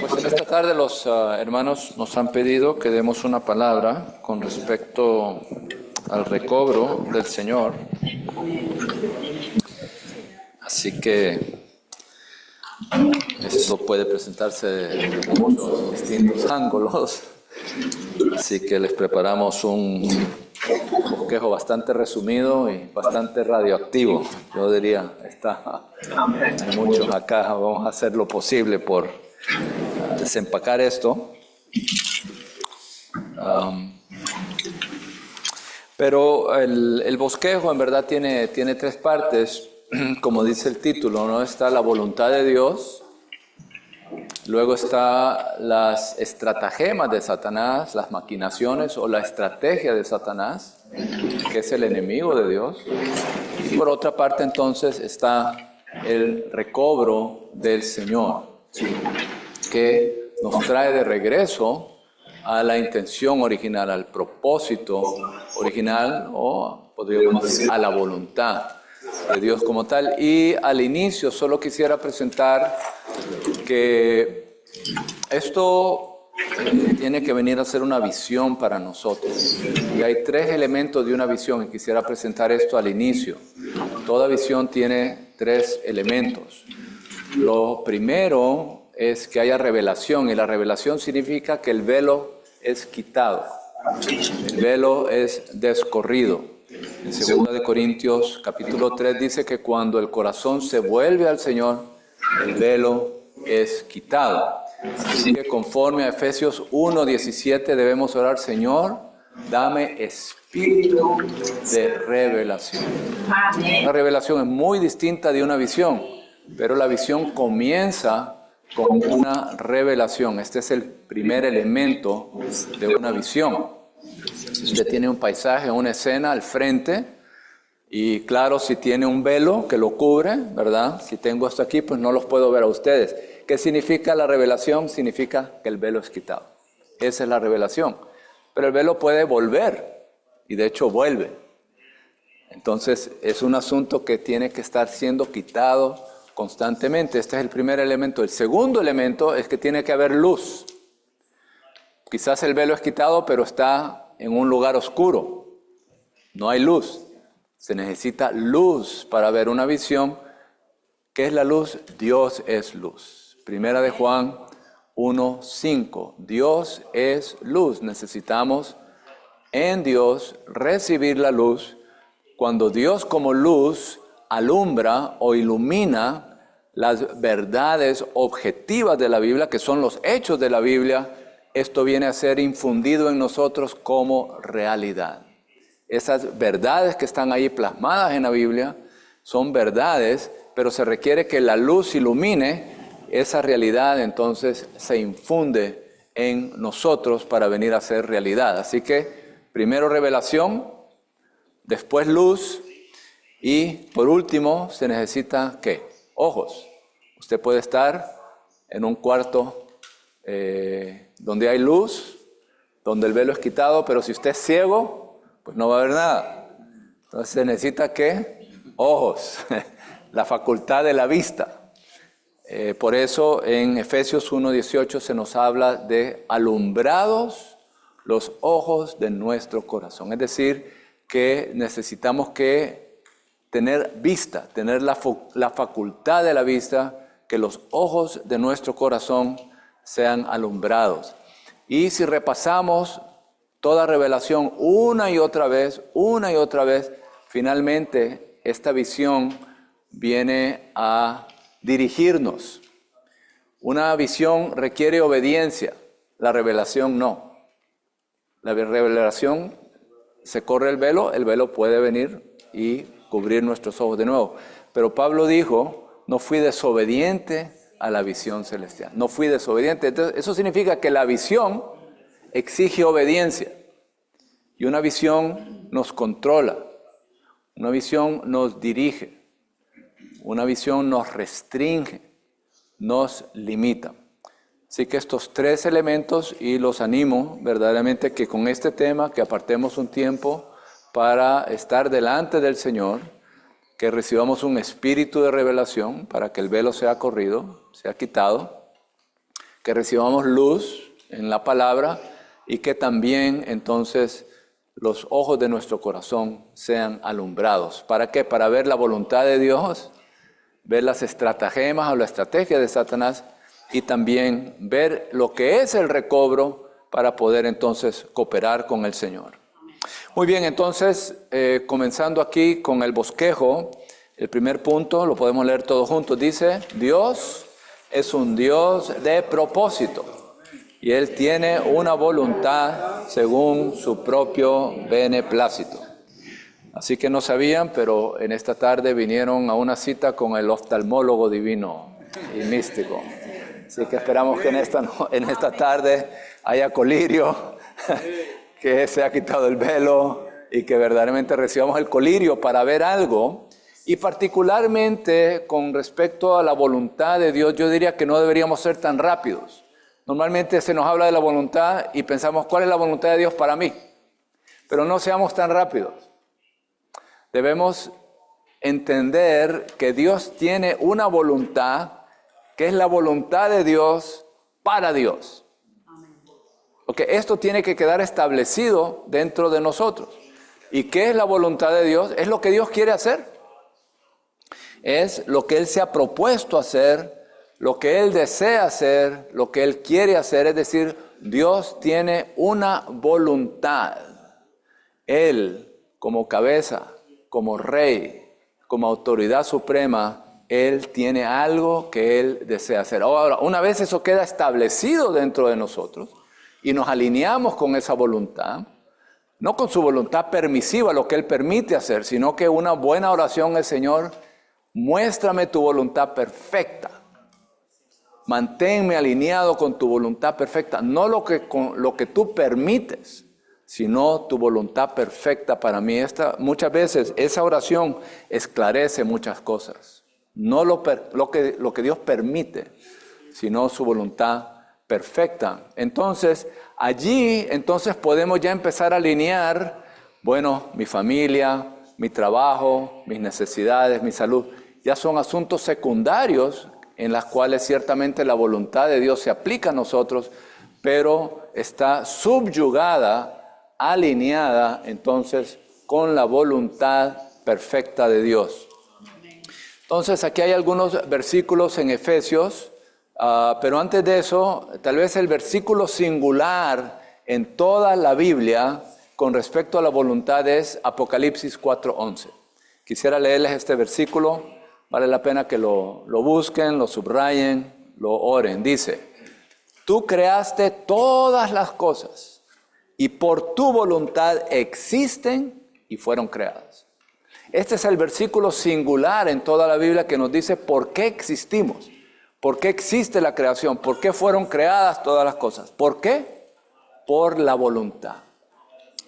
Pues en esta tarde los hermanos nos han pedido que demos una palabra con respecto al recobro del Señor. Así que esto puede presentarse de muchos distintos ángulos. Así que les preparamos un bosquejo bastante resumido y bastante radioactivo. Yo diría, hay muchos acá, vamos a hacer lo posible por desempacar esto. Pero el bosquejo en verdad tiene tres partes, como dice el título, ¿no? Está la voluntad de Dios, luego está las estratagemas de Satanás, las maquinaciones o la estrategia de Satanás, que es el enemigo de Dios. Y por otra parte entonces está el recobro del Señor, que nos trae de regreso a la intención original, al propósito original, o podríamos decir a la voluntad de Dios como tal. Y al inicio solo quisiera presentar que esto tiene que venir a ser una visión para nosotros. Y hay tres elementos de una visión, y quisiera presentar esto al inicio. Toda visión tiene tres elementos. Lo primero es que haya revelación, y la revelación significa que el velo es quitado, el velo es descorrido. En 2 Corintios capítulo 3 dice que cuando el corazón se vuelve al Señor, el velo es quitado. Así que conforme a Efesios 1:17 debemos orar: Señor, dame espíritu de revelación. Una revelación es muy distinta de una visión, pero la visión comienza con una revelación. Este es el primer elemento de una visión. Usted tiene un paisaje, una escena al frente, y claro, si tiene un velo que lo cubre, ¿verdad? Si tengo esto aquí, pues no los puedo ver a ustedes. ¿Qué significa la revelación? Significa que el velo es quitado. Esa es la revelación. Pero el velo puede volver, y de hecho vuelve. Entonces es un asunto que tiene que estar siendo quitado constantemente. Este es el primer elemento. El segundo elemento es que tiene que haber luz. Quizás el velo es quitado, pero está en un lugar oscuro. No hay luz. Se necesita luz para ver una visión. ¿Qué es la luz? Dios es luz. Primera de Juan 1:5. Dios es luz. Necesitamos en Dios recibir la luz. Cuando Dios como luz alumbra o ilumina las verdades objetivas de la Biblia, que son los hechos de la Biblia, esto viene a ser infundido en nosotros como realidad. Esas verdades que están ahí plasmadas en la Biblia son verdades, pero se requiere que la luz ilumine esa realidad, entonces se infunde en nosotros para venir a ser realidad. Así que primero revelación, después luz, y por último se necesita ¿qué? Ojos. Usted puede estar en un cuarto donde hay luz, donde el velo es quitado, pero si usted es ciego, pues no va a ver nada. Entonces se necesita ¿qué? Ojos, la facultad de la vista. Por eso en Efesios 1:18 se nos habla de alumbrados los ojos de nuestro corazón. Es decir, que necesitamos que tener vista, tener la facultad de la vista, que los ojos de nuestro corazón sean alumbrados. Y si repasamos toda revelación una y otra vez, finalmente esta visión viene a dirigirnos. Una visión requiere obediencia, la revelación no. La revelación, se corre el velo puede venir y cubrir nuestros ojos de nuevo. Pero Pablo dijo, no fui desobediente a la visión celestial. No fui desobediente. Entonces, eso significa que la visión exige obediencia. Y una visión nos controla. Una visión nos dirige. Una visión nos restringe. Nos limita. Así que estos tres elementos, y los animo verdaderamente que con este tema, que apartemos un tiempo para estar delante del Señor, que recibamos un espíritu de revelación para que el velo sea corrido, sea quitado, que recibamos luz en la palabra y que también entonces los ojos de nuestro corazón sean alumbrados. ¿Para qué? Para ver la voluntad de Dios, ver las estratagemas o la estrategia de Satanás y también ver lo que es el recobro para poder entonces cooperar con el Señor. Muy bien, entonces comenzando aquí con el bosquejo, el primer punto lo podemos leer todos juntos. Dice, Dios es un Dios de propósito. Y Él tiene una voluntad según su propio beneplácito. Así que no sabían, pero en esta tarde vinieron a una cita con el oftalmólogo divino y místico. Así que esperamos que en esta tarde haya colirio, que se ha quitado el velo y que verdaderamente recibamos el colirio para ver algo. Y particularmente con respecto a la voluntad de Dios, yo diría que no deberíamos ser tan rápidos. Normalmente se nos habla de la voluntad y pensamos, ¿cuál es la voluntad de Dios para mí? Pero no seamos tan rápidos. Debemos entender que Dios tiene una voluntad, que es la voluntad de Dios para Dios. Porque esto tiene que quedar establecido dentro de nosotros. ¿Y qué es la voluntad de Dios? Es lo que Dios quiere hacer. Es lo que Él se ha propuesto hacer, lo que Él desea hacer, lo que Él quiere hacer, es decir, Dios tiene una voluntad. Él, como cabeza, como rey, como autoridad suprema, Él tiene algo que Él desea hacer. Ahora, una vez eso queda establecido dentro de nosotros y nos alineamos con esa voluntad, no con su voluntad permisiva, lo que Él permite hacer, sino que una buena oración es, Señor, muéstrame tu voluntad perfecta. Manténme alineado con tu voluntad perfecta, no con lo que tú permites, sino tu voluntad perfecta para mí. Muchas veces esa oración esclarece muchas cosas. No lo que Dios permite, sino su voluntad perfecta. Entonces, allí podemos ya empezar a alinear, mi familia, mi trabajo, mis necesidades, mi salud. Ya son asuntos secundarios en las cuales ciertamente la voluntad de Dios se aplica a nosotros, pero está subyugada, alineada entonces con la voluntad perfecta de Dios. Entonces aquí hay algunos versículos en Efesios, pero antes de eso, tal vez el versículo singular en toda la Biblia con respecto a la voluntad es Apocalipsis 4:11. Quisiera leerles este versículo. Vale la pena que lo busquen, lo subrayen, lo oren. Dice, tú creaste todas las cosas y por tu voluntad existen y fueron creadas. Este es el versículo singular en toda la Biblia que nos dice por qué existimos, por qué existe la creación, por qué fueron creadas todas las cosas. ¿Por qué? Por la voluntad.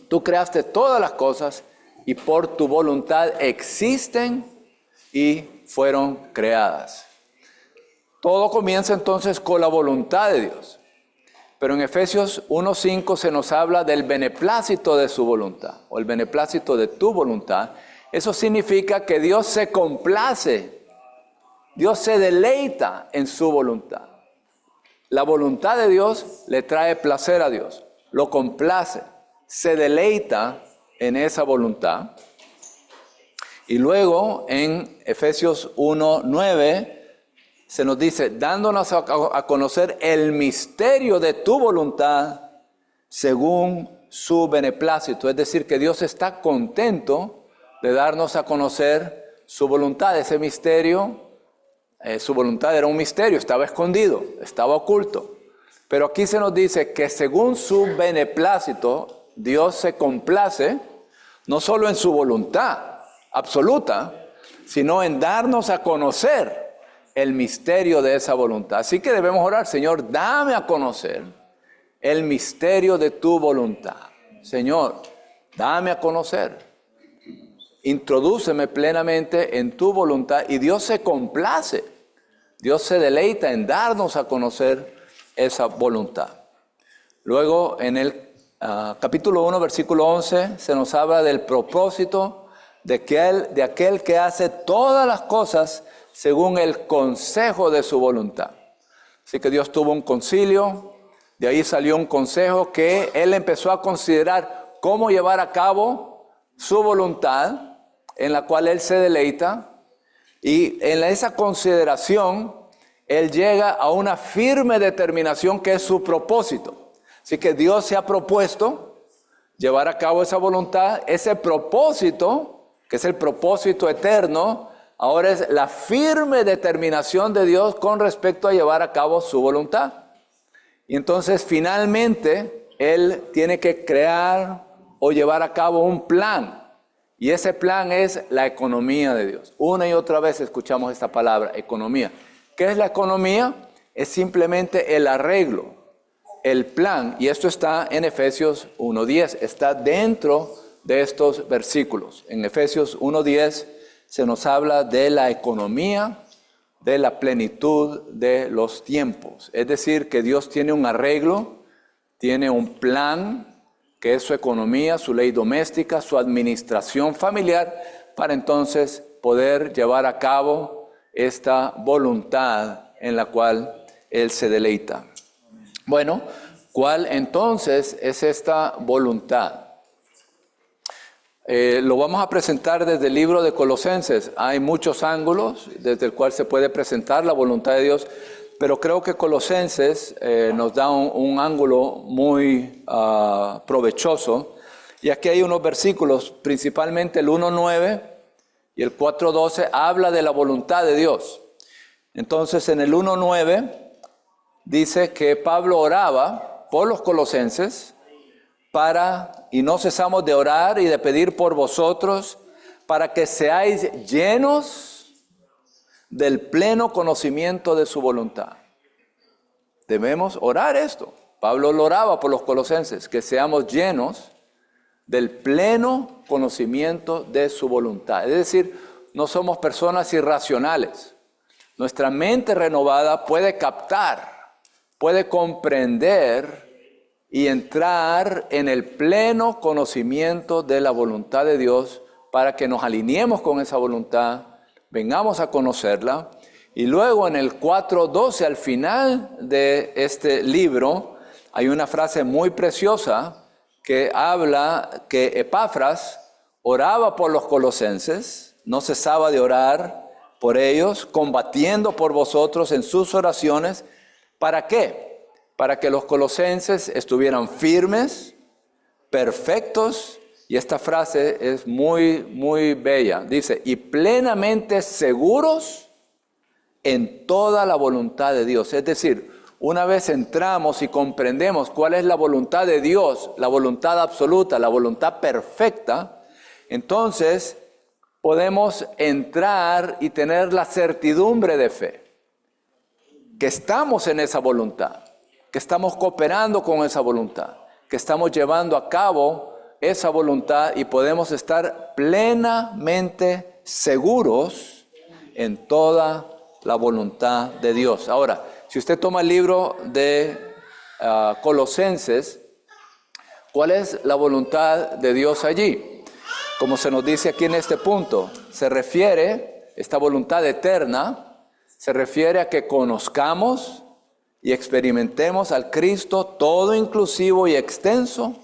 Tú creaste todas las cosas y por tu voluntad existen y fueron creadas. Todo comienza entonces con la voluntad de Dios. Pero en Efesios 1:5 se nos habla del beneplácito de su voluntad, o el beneplácito de tu voluntad. Eso significa que Dios se complace, Dios se deleita en su voluntad. La voluntad de Dios le trae placer a Dios, lo complace, se deleita en esa voluntad. Y luego en Efesios 1:9 se nos dice, dándonos a conocer el misterio de tu voluntad según su beneplácito. Es decir, que Dios está contento de darnos a conocer su voluntad. Ese misterio, su voluntad era un misterio, estaba escondido, estaba oculto. Pero aquí se nos dice que según su beneplácito, Dios se complace no solo en su voluntad absoluta, sino en darnos a conocer el misterio de esa voluntad. Así que debemos orar, Señor, dame a conocer el misterio de tu voluntad. Señor, dame a conocer. Introdúceme plenamente en tu voluntad y Dios se complace. Dios se deleita en darnos a conocer esa voluntad. Luego en el capítulo 1, versículo 11, se nos habla del propósito de aquel que hace todas las cosas según el consejo de su voluntad. Así que Dios tuvo un concilio, de ahí salió un consejo que Él empezó a considerar cómo llevar a cabo su voluntad, en la cual Él se deleita, y en esa consideración Él llega a una firme determinación que es su propósito. Así que Dios se ha propuesto llevar a cabo esa voluntad, ese propósito, que es el propósito eterno, ahora es la firme determinación de Dios con respecto a llevar a cabo su voluntad. Y entonces finalmente Él tiene que crear o llevar a cabo un plan. Y ese plan es la economía de Dios. Una y otra vez escuchamos esta palabra, economía. ¿Qué es la economía? Es simplemente el arreglo, el plan. Y esto está en Efesios 1:10. Está dentro de estos versículos. En Efesios 1:10 se nos habla de la economía, de la plenitud de los tiempos. Es decir, que Dios tiene un arreglo, tiene un plan, que es su economía, su ley doméstica, su administración familiar, para entonces poder llevar a cabo esta voluntad en la cual Él se deleita. Bueno, ¿cuál entonces es esta voluntad? Lo vamos a presentar desde el libro de Colosenses. Hay muchos ángulos desde el cual se puede presentar la voluntad de Dios, pero creo que Colosenses nos da un ángulo muy provechoso. Y aquí hay unos versículos, principalmente el 1:9 y el 4:12, habla de la voluntad de Dios. Entonces en el 1:9 dice que Pablo oraba por los colosenses y no cesamos de orar y de pedir por vosotros para que seáis llenos del pleno conocimiento de su voluntad. Debemos orar esto. Pablo lo oraba por los colosenses, que seamos llenos del pleno conocimiento de su voluntad. Es decir, no somos personas irracionales. Nuestra mente renovada puede captar, puede comprender y entrar en el pleno conocimiento de la voluntad de Dios para que nos alineemos con esa voluntad, vengamos a conocerla. Y luego en el 4:12, al final de este libro, hay una frase muy preciosa que habla que Epafras oraba por los colosenses, no cesaba de orar por ellos, combatiendo por vosotros en sus oraciones. ¿Para qué? Para que los colosenses estuvieran firmes, perfectos, y esta frase es muy, muy bella. Dice, y plenamente seguros en toda la voluntad de Dios. Es decir, una vez entramos y comprendemos cuál es la voluntad de Dios, la voluntad absoluta, la voluntad perfecta, entonces podemos entrar y tener la certidumbre de fe, que estamos en esa voluntad, que estamos cooperando con esa voluntad, que estamos llevando a cabo esa voluntad y podemos estar plenamente seguros en toda la voluntad de Dios. Ahora, si usted toma el libro de Colosenses, ¿cuál es la voluntad de Dios allí? Como se nos dice aquí en este punto, se refiere, esta voluntad eterna, se refiere a que conozcamos y experimentemos al Cristo todo inclusivo y extenso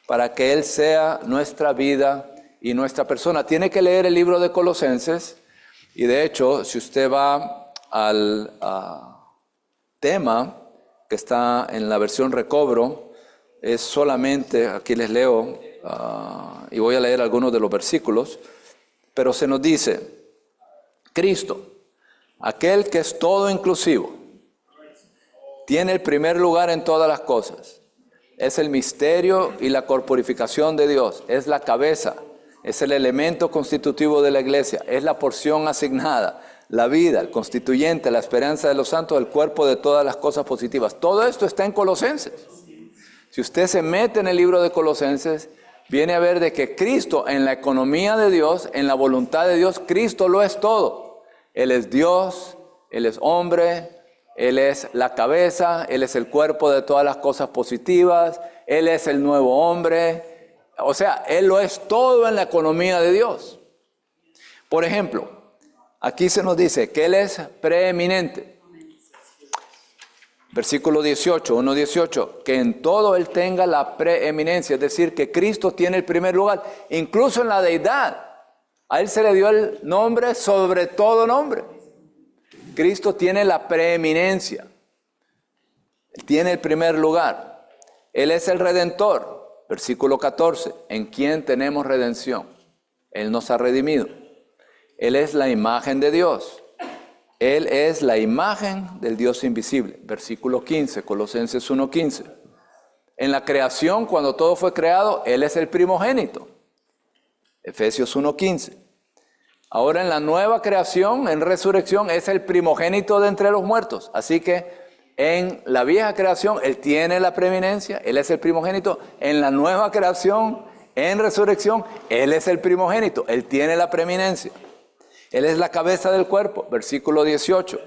para que Él sea nuestra vida y nuestra persona. Tiene que leer el libro de Colosenses y de hecho, si usted va al tema que está en la versión recobro, es solamente, aquí les leo y voy a leer algunos de los versículos, pero se nos dice, Cristo, aquel que es todo inclusivo, tiene el primer lugar en todas las cosas. Es el misterio y la corporificación de Dios. Es la cabeza. Es el elemento constitutivo de la iglesia. Es la porción asignada. La vida, el constituyente, la esperanza de los santos, el cuerpo de todas las cosas positivas. Todo esto está en Colosenses. Si usted se mete en el libro de Colosenses, viene a ver de que Cristo, en la economía de Dios, en la voluntad de Dios, Cristo lo es todo. Él es Dios, Él es hombre, Él es la cabeza, Él es el cuerpo de todas las cosas positivas, Él es el nuevo hombre. O sea, Él lo es todo en la economía de Dios. Por ejemplo, aquí se nos dice que Él es preeminente. Versículo 18, 1:18, que en todo Él tenga la preeminencia, es decir, que Cristo tiene el primer lugar, incluso en la deidad. A Él se le dio el nombre sobre todo nombre. Cristo tiene la preeminencia, tiene el primer lugar. Él es el Redentor, versículo 14, en quien tenemos redención. Él nos ha redimido. Él es la imagen de Dios. Él es la imagen del Dios invisible. Versículo 15, Colosenses 1:15. En la creación, cuando todo fue creado, Él es el primogénito. Efesios 1:15. Ahora en la nueva creación, en resurrección, es el primogénito de entre los muertos. Así que en la vieja creación, Él tiene la preeminencia, Él es el primogénito. En la nueva creación, en resurrección, Él es el primogénito, Él tiene la preeminencia. Él es la cabeza del cuerpo, versículo 18.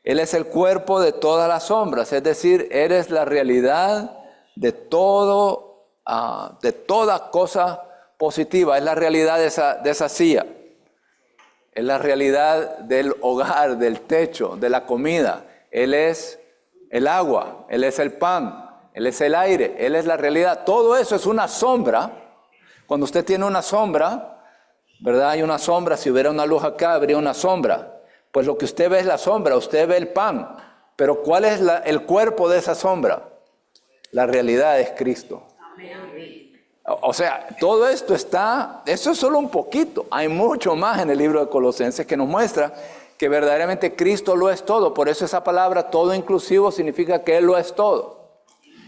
Él es el cuerpo de todas las sombras, es decir, Él es la realidad de todo, de toda cosa positiva. Es la realidad de esa silla. Es la realidad del hogar, del techo, de la comida. Él es el agua, Él es el pan, Él es el aire, Él es la realidad. Todo eso es una sombra. Cuando usted tiene una sombra, ¿verdad? Hay una sombra, si hubiera una luz acá, habría una sombra. Pues lo que usted ve es la sombra, usted ve el pan. Pero ¿cuál es el cuerpo de esa sombra? La realidad es Cristo. O sea, todo esto eso es solo un poquito. Hay mucho más en el libro de Colosenses que nos muestra que verdaderamente Cristo lo es todo. Por eso esa palabra todo inclusivo significa que Él lo es todo.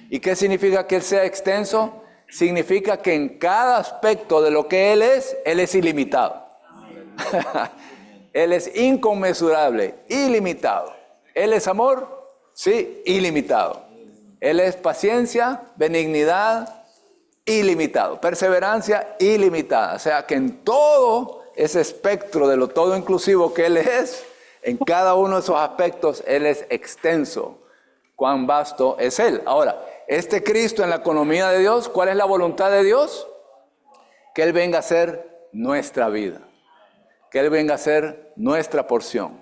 ¿Y qué significa que Él sea extenso? Significa que en cada aspecto de lo que Él es ilimitado. Él es inconmensurable, ilimitado. Él es amor, sí, ilimitado. Él es paciencia, benignidad, ilimitado. Perseverancia, ilimitada. O sea que en todo ese espectro de lo todo inclusivo que Él es, en cada uno de esos aspectos, Él es extenso. Cuán vasto es Él. Ahora, este Cristo en la economía de Dios, ¿cuál es la voluntad de Dios? Que Él venga a ser nuestra vida. Que Él venga a ser nuestra porción.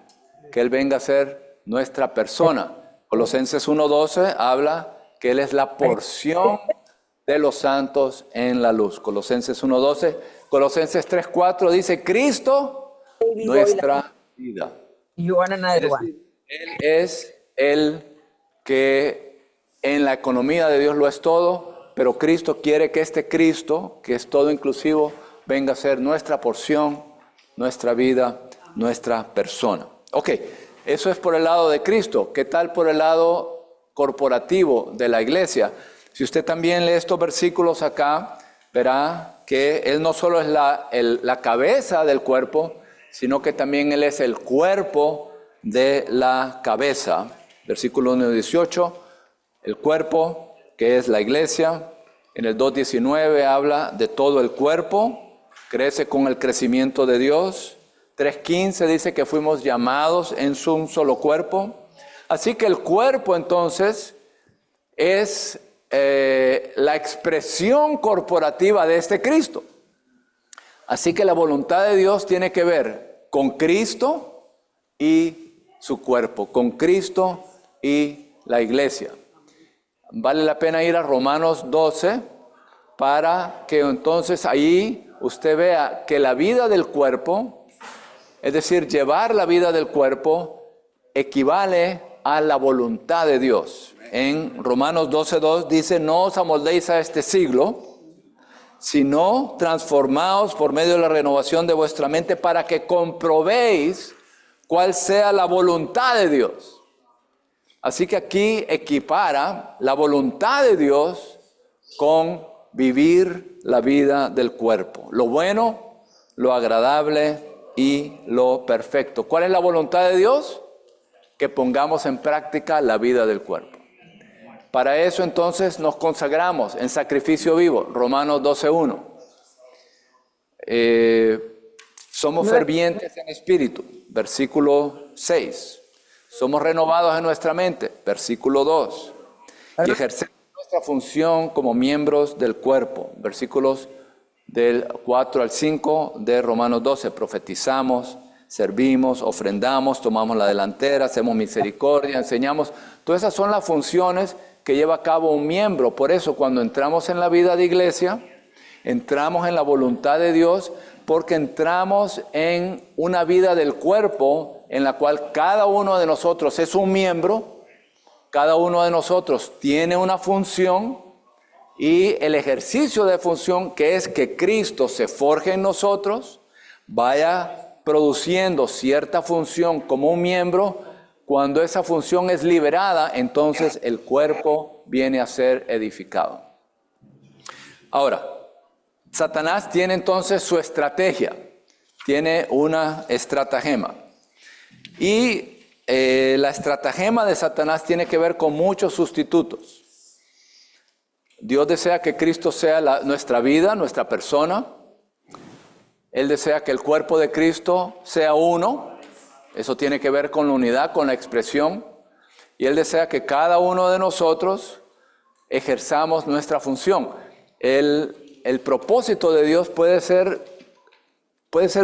Que Él venga a ser nuestra persona. Colosenses 1:12 habla que Él es la porción de los santos en la luz. Colosenses 1:12. Colosenses 3:4 dice, Cristo, nuestra vida. Es decir, Él es el que en la economía de Dios lo es todo, pero Cristo quiere que este Cristo, que es todo inclusivo, venga a ser nuestra porción, nuestra vida, nuestra persona. Ok, eso es por el lado de Cristo. ¿Qué tal por el lado corporativo de la iglesia? Si usted también lee estos versículos acá, verá que Él no solo es la cabeza del cuerpo, sino que también Él es el cuerpo de la cabeza. Versículo 1:18, el cuerpo, que es la iglesia. En el 2:19 habla de todo el cuerpo, crece con el crecimiento de Dios. 3:15 dice que fuimos llamados en un solo cuerpo. Así que el cuerpo entonces es la expresión corporativa de este Cristo. Así que la voluntad de Dios tiene que ver con Cristo y su cuerpo, con Cristo y la iglesia. Vale la pena ir a Romanos 12 para que entonces ahí usted vea que la vida del cuerpo, es decir, llevar la vida del cuerpo, equivale a la voluntad de Dios. En Romanos 12:2 dice, no os amoldéis a este siglo, sino transformaos por medio de la renovación de vuestra mente para que comprobéis cuál sea la voluntad de Dios. Así que aquí equipara la voluntad de Dios con vivir la vida del cuerpo. Lo bueno, lo agradable y lo perfecto. ¿Cuál es la voluntad de Dios? Que pongamos en práctica la vida del cuerpo. Para eso entonces nos consagramos en sacrificio vivo. Romanos 12:1. Somos fervientes en espíritu. Versículo 6. Somos renovados en nuestra mente, versículo 2. Y ejercemos nuestra función como miembros del cuerpo, versículos del 4 al 5 de Romanos 12. Profetizamos, servimos, ofrendamos, tomamos la delantera, hacemos misericordia, enseñamos. Todas esas son las funciones que lleva a cabo un miembro. Por eso cuando entramos en la vida de iglesia, entramos en la voluntad de Dios, porque entramos en una vida del cuerpo en la cual cada uno de nosotros es un miembro, cada uno de nosotros tiene una función, y el ejercicio de función, que es que Cristo se forje en nosotros, vaya produciendo cierta función como un miembro. Cuando esa función es liberada, entonces el cuerpo viene a ser edificado. Ahora, Satanás tiene entonces su estrategia, tiene una estratagema. Y la estratagema de Satanás tiene que ver con muchos sustitutos. Dios desea que Cristo sea nuestra vida, nuestra persona. Él desea que el cuerpo de Cristo sea uno. Eso tiene que ver con la unidad, con la expresión. Y Él desea que cada uno de nosotros ejerzamos nuestra función. El propósito de Dios puede ser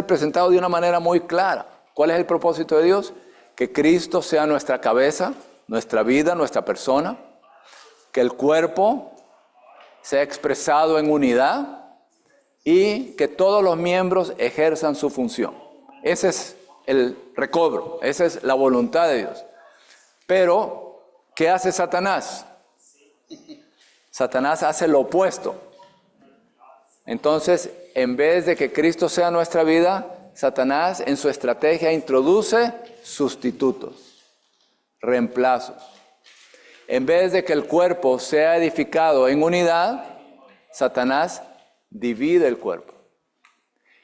presentado de una manera muy clara. ¿Cuál es el propósito de Dios? Que Cristo sea nuestra cabeza, nuestra vida, nuestra persona. Que el cuerpo sea expresado en unidad y que todos los miembros ejerzan su función. Ese es el recobro, esa es la voluntad de Dios. Pero, ¿qué hace Satanás? Satanás hace lo opuesto. Entonces, en vez de que Cristo sea nuestra vida, Satanás en su estrategia introduce sustitutos, reemplazos. En vez de que el cuerpo sea edificado en unidad, Satanás divide el cuerpo.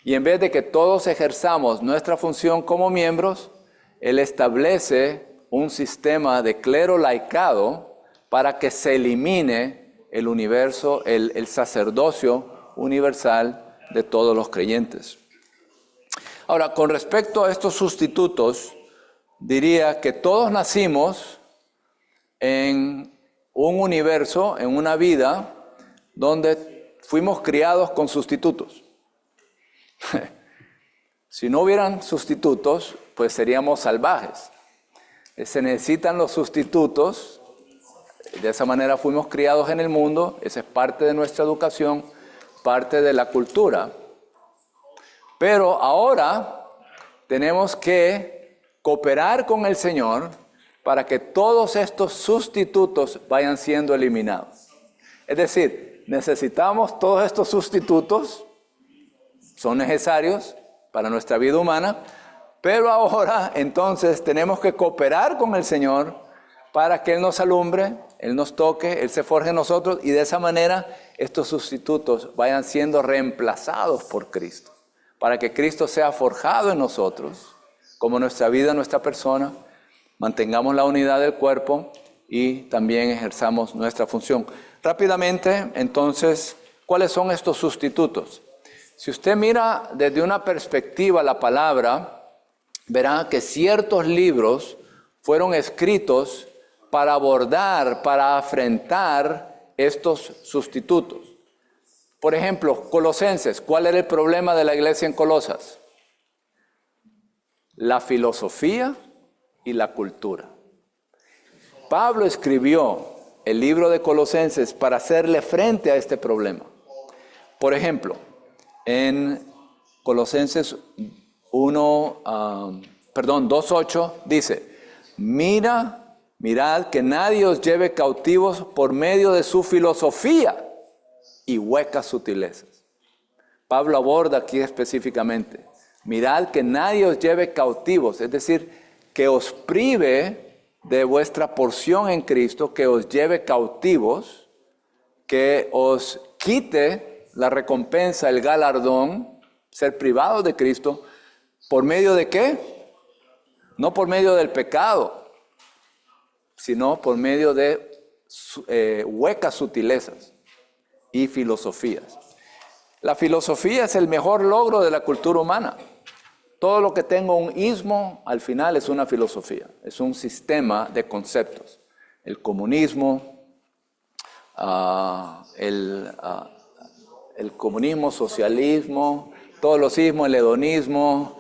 Y en vez de que todos ejerzamos nuestra función como miembros, él establece un sistema de clero laicado para que se elimine el universo, el sacerdocio universal de todos los creyentes. Ahora, con respecto a estos sustitutos, diría que todos nacimos en un universo, en una vida, donde fuimos criados con sustitutos. Si no hubieran sustitutos, pues seríamos salvajes. Se necesitan los sustitutos. De esa manera fuimos criados en el mundo. Esa es parte de nuestra educación, parte de la cultura. Pero ahora tenemos que cooperar con el Señor para que todos estos sustitutos vayan siendo eliminados. Es decir, necesitamos todos estos sustitutos, son necesarios para nuestra vida humana, pero ahora entonces tenemos que cooperar con el Señor para que Él nos alumbre, Él nos toque, Él se forje en nosotros, y de esa manera estos sustitutos vayan siendo reemplazados por Cristo, para que Cristo sea forjado en nosotros, como nuestra vida, nuestra persona, mantengamos la unidad del cuerpo y también ejerzamos nuestra función. Rápidamente, entonces, ¿cuáles son estos sustitutos? Si usted mira desde una perspectiva la palabra, verá que ciertos libros fueron escritos para abordar, para afrentar estos sustitutos. Por ejemplo, Colosenses. ¿Cuál era el problema de la iglesia en Colosas? La filosofía y la cultura. Pablo escribió el libro de Colosenses para hacerle frente a este problema. Por ejemplo, en Colosenses 2:8 dice: mirad que nadie os lleve cautivos por medio de su filosofía y huecas sutilezas. Pablo aborda aquí específicamente: mirad que nadie os lleve cautivos, es decir, que os prive de vuestra porción en Cristo, que os lleve cautivos, que os quite la recompensa, el galardón, ser privados de Cristo. ¿Por medio de qué? No por medio del pecado, sino por medio de huecas sutilezas y filosofías. La filosofía es el mejor logro de la cultura humana. Todo lo que tenga un ismo, al final es una filosofía, es un sistema de conceptos. El comunismo, el comunismo, socialismo, todos los ismos, el hedonismo,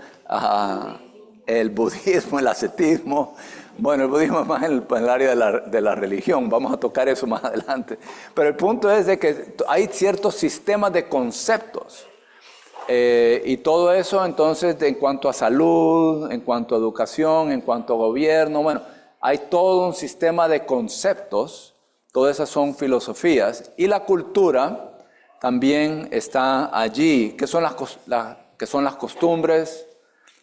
el budismo, el ascetismo. Bueno, el budismo es más en el área de la religión, vamos a tocar eso más adelante. Pero el punto es de que hay ciertos sistemas de conceptos. Y todo eso entonces en cuanto a salud, en cuanto a educación, en cuanto a gobierno, bueno, hay todo un sistema de conceptos, todas esas son filosofías. Y la cultura también está allí, que son las costumbres,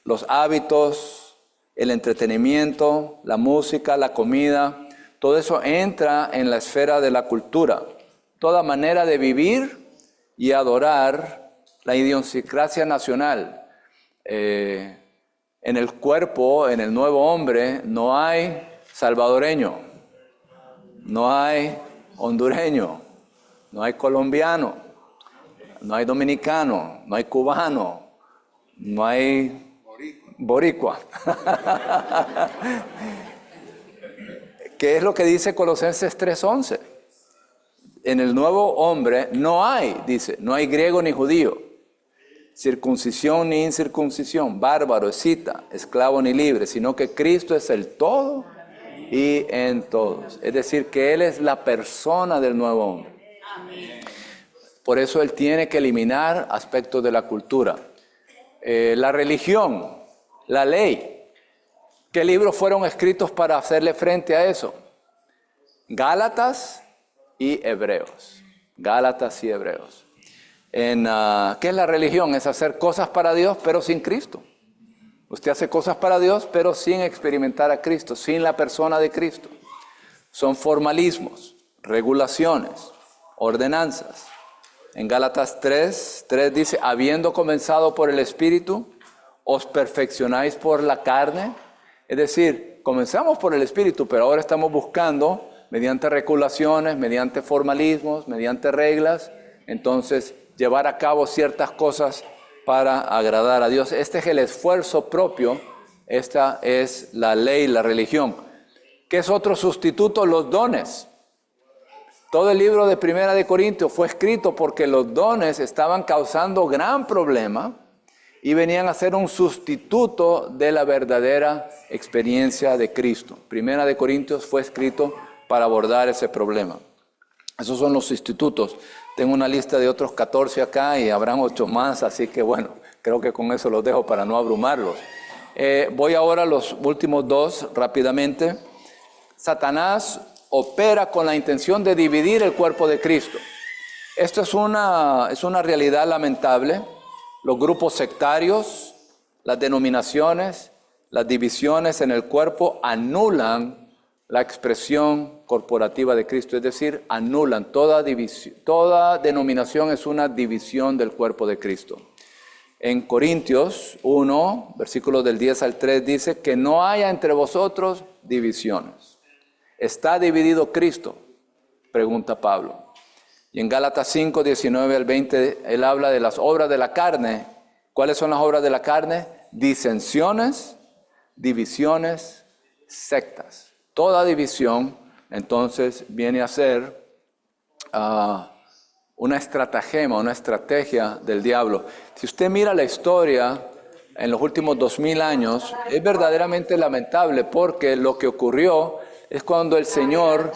los hábitos, el entretenimiento, la música, la comida, todo eso entra en la esfera de la cultura. Toda manera de vivir y adorar la idiosincrasia nacional. En el cuerpo, en el nuevo hombre, no hay salvadoreño, no hay hondureño, no hay colombiano, no hay dominicano, no hay cubano, no hay boricua. ¿Qué es lo que dice Colosenses 3:11? En el nuevo hombre no hay, dice, no hay griego ni judío, circuncisión ni incircuncisión, bárbaro, escita, esclavo ni libre, sino que Cristo es el todo y en todos. Es decir, que Él es la persona del nuevo hombre. Por eso Él tiene que eliminar aspectos de la cultura. La religión, la ley. ¿Qué libros fueron escritos para hacerle frente a eso? Gálatas y Hebreos. Gálatas y Hebreos. ¿Qué es la religión? Es hacer cosas para Dios, pero sin Cristo. Usted hace cosas para Dios, pero sin experimentar a Cristo, sin la persona de Cristo. Son formalismos, regulaciones, ordenanzas. En Gálatas 3 dice, habiendo comenzado por el Espíritu, os perfeccionáis por la carne. Es decir, comenzamos por el Espíritu, pero ahora estamos buscando, mediante regulaciones, mediante formalismos, mediante reglas, entonces llevar a cabo ciertas cosas para agradar a Dios. Este es el esfuerzo propio, esta es la ley, la religión. ¿Qué es otro sustituto? Los dones. Todo el libro de Primera de Corintios fue escrito porque los dones estaban causando gran problema y venían a ser un sustituto de la verdadera experiencia de Cristo. Primera de Corintios fue escrito para abordar ese problema. Esos son los sustitutos. Tengo una lista de otros 14 acá y habrán 8 más, así que bueno, creo que con eso los dejo para no abrumarlos. Voy ahora a los últimos 2 rápidamente. Satanás opera con la intención de dividir el cuerpo de Cristo. Esto es una realidad lamentable. Los grupos sectarios, las denominaciones, las divisiones en el cuerpo anulan la expresión corporativa de Cristo, es decir, anulan toda denominación es una división del cuerpo de Cristo. En Corintios 1, versículos del 10 al 3, dice que no haya entre vosotros divisiones. ¿Está dividido Cristo? Pregunta Pablo. Y en Gálatas 5, 19 al 20, él habla de las obras de la carne. ¿Cuáles son las obras de la carne? Disensiones, divisiones, sectas. Toda división, entonces, viene a ser una estratagema, una estrategia del diablo. Si usted mira la historia en los últimos 2000 años, es verdaderamente lamentable porque lo que ocurrió es cuando el Señor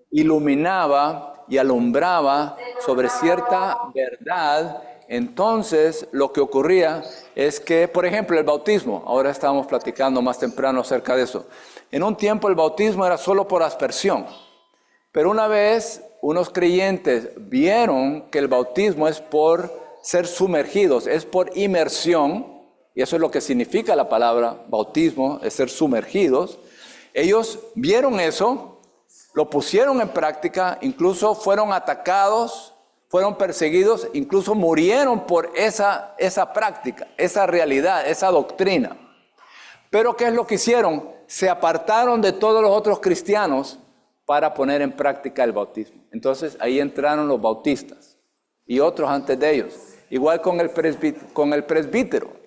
iluminaba y alumbraba sobre cierta verdad, entonces lo que ocurría es que, por ejemplo, el bautismo, ahora estábamos platicando más temprano acerca de eso. En un tiempo el bautismo era solo por aspersión, pero una vez unos creyentes vieron que el bautismo es por ser sumergidos, es por inmersión, y eso es lo que significa la palabra bautismo, es ser sumergidos. Ellos vieron eso, lo pusieron en práctica, incluso fueron atacados, fueron perseguidos, incluso murieron por esa práctica, esa realidad, esa doctrina. Pero ¿qué es lo que hicieron? Se apartaron de todos los otros cristianos para poner en práctica el bautismo. Entonces ahí entraron los bautistas y otros antes de ellos. Igual con el presbítero.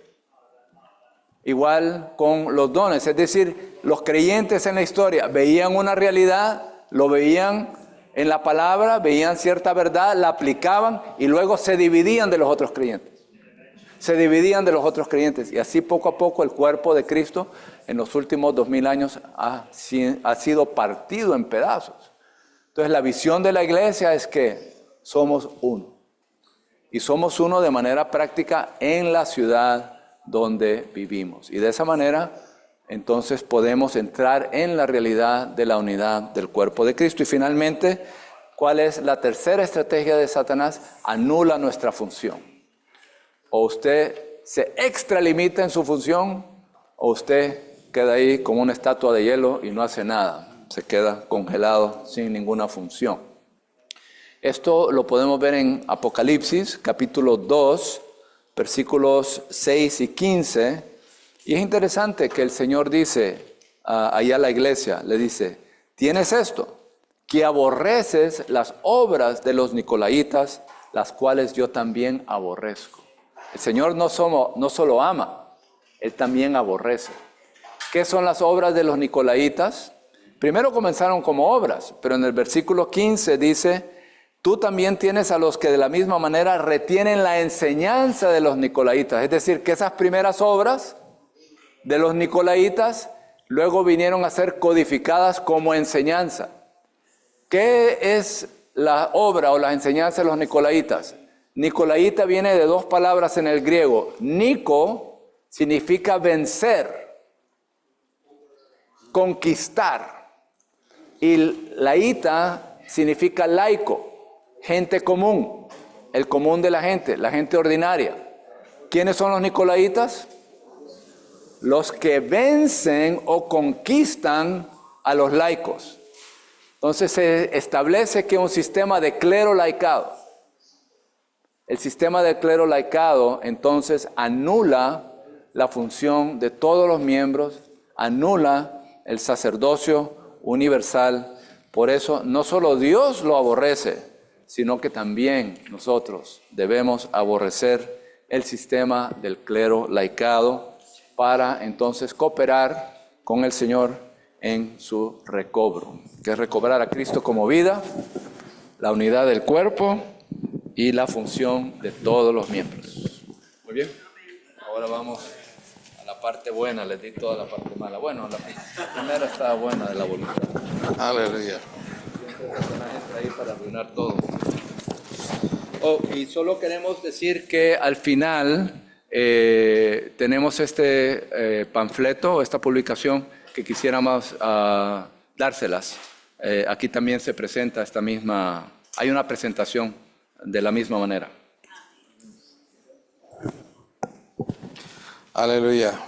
Igual con los dones, es decir, los creyentes en la historia veían una realidad, lo veían en la palabra, veían cierta verdad, la aplicaban y luego se dividían de los otros creyentes. se dividían de los otros creyentes. Y así poco a poco el cuerpo de Cristo en los últimos 2000 años ha sido partido en pedazos. Entonces la visión de la iglesia es que somos uno. Y somos uno de manera práctica en la ciudad donde vivimos. Y de esa manera, entonces podemos entrar en la realidad de la unidad del cuerpo de Cristo. Y finalmente, ¿cuál es la tercera estrategia de Satanás? Anula nuestra función. O usted se extralimita en su función, o usted queda ahí como una estatua de hielo y no hace nada. Se queda congelado sin ninguna función. Esto lo podemos ver en Apocalipsis, capítulo 2, versículos 6 y 15. Y es interesante que el Señor dice allá a la iglesia, le dice, ¿tienes esto? Que aborreces las obras de los nicolaitas, las cuales yo también aborrezco. El Señor no solo ama, Él también aborrece. ¿Qué son las obras de los nicolaitas? Primero comenzaron como obras, pero en el versículo 15 dice, tú también tienes a los que de la misma manera retienen la enseñanza de los nicolaitas. Es decir, que esas primeras obras de los nicolaitas luego vinieron a ser codificadas como enseñanza. ¿Qué es la obra o la enseñanza de los nicolaitas? Nicolaita viene de dos palabras en el griego. Nico significa vencer, conquistar. Y laíta significa laico, gente común, el común de la gente ordinaria. ¿Quiénes son los nicolaitas? Los que vencen o conquistan a los laicos. Entonces se establece que un sistema de clero laicado. El sistema de clero laicado entonces anula la función de todos los miembros, anula el sacerdocio universal. Por eso no solo Dios lo aborrece, sino que también nosotros debemos aborrecer el sistema del clero laicado para entonces cooperar con el Señor en su recobro, que es recobrar a Cristo como vida, la unidad del cuerpo y la función de todos los miembros. Muy bien, ahora vamos a la parte buena, les di toda la parte mala. Bueno, la primera estaba buena de la voluntad. Aleluya. Siempre Satanás está ahí para arruinar todo. Y solo queremos decir que al final tenemos este panfleto, esta publicación que quisiéramos dárselas. Aquí también se presenta hay una presentación de la misma manera. Aleluya.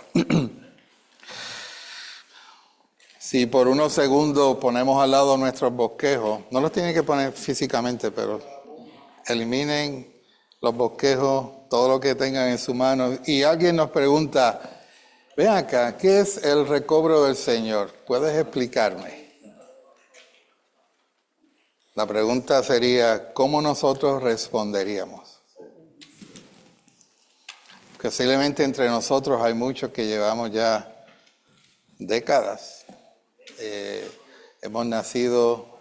Si por unos segundos ponemos al lado nuestros bosquejos, no los tienen que poner físicamente, pero eliminen los bosquejos, todo lo que tengan en su mano. Y alguien nos pregunta, ven acá, ¿qué es el recobro del Señor? ¿Puedes explicarme? La pregunta sería, ¿cómo nosotros responderíamos? Posiblemente entre nosotros hay muchos que llevamos ya décadas. Hemos nacido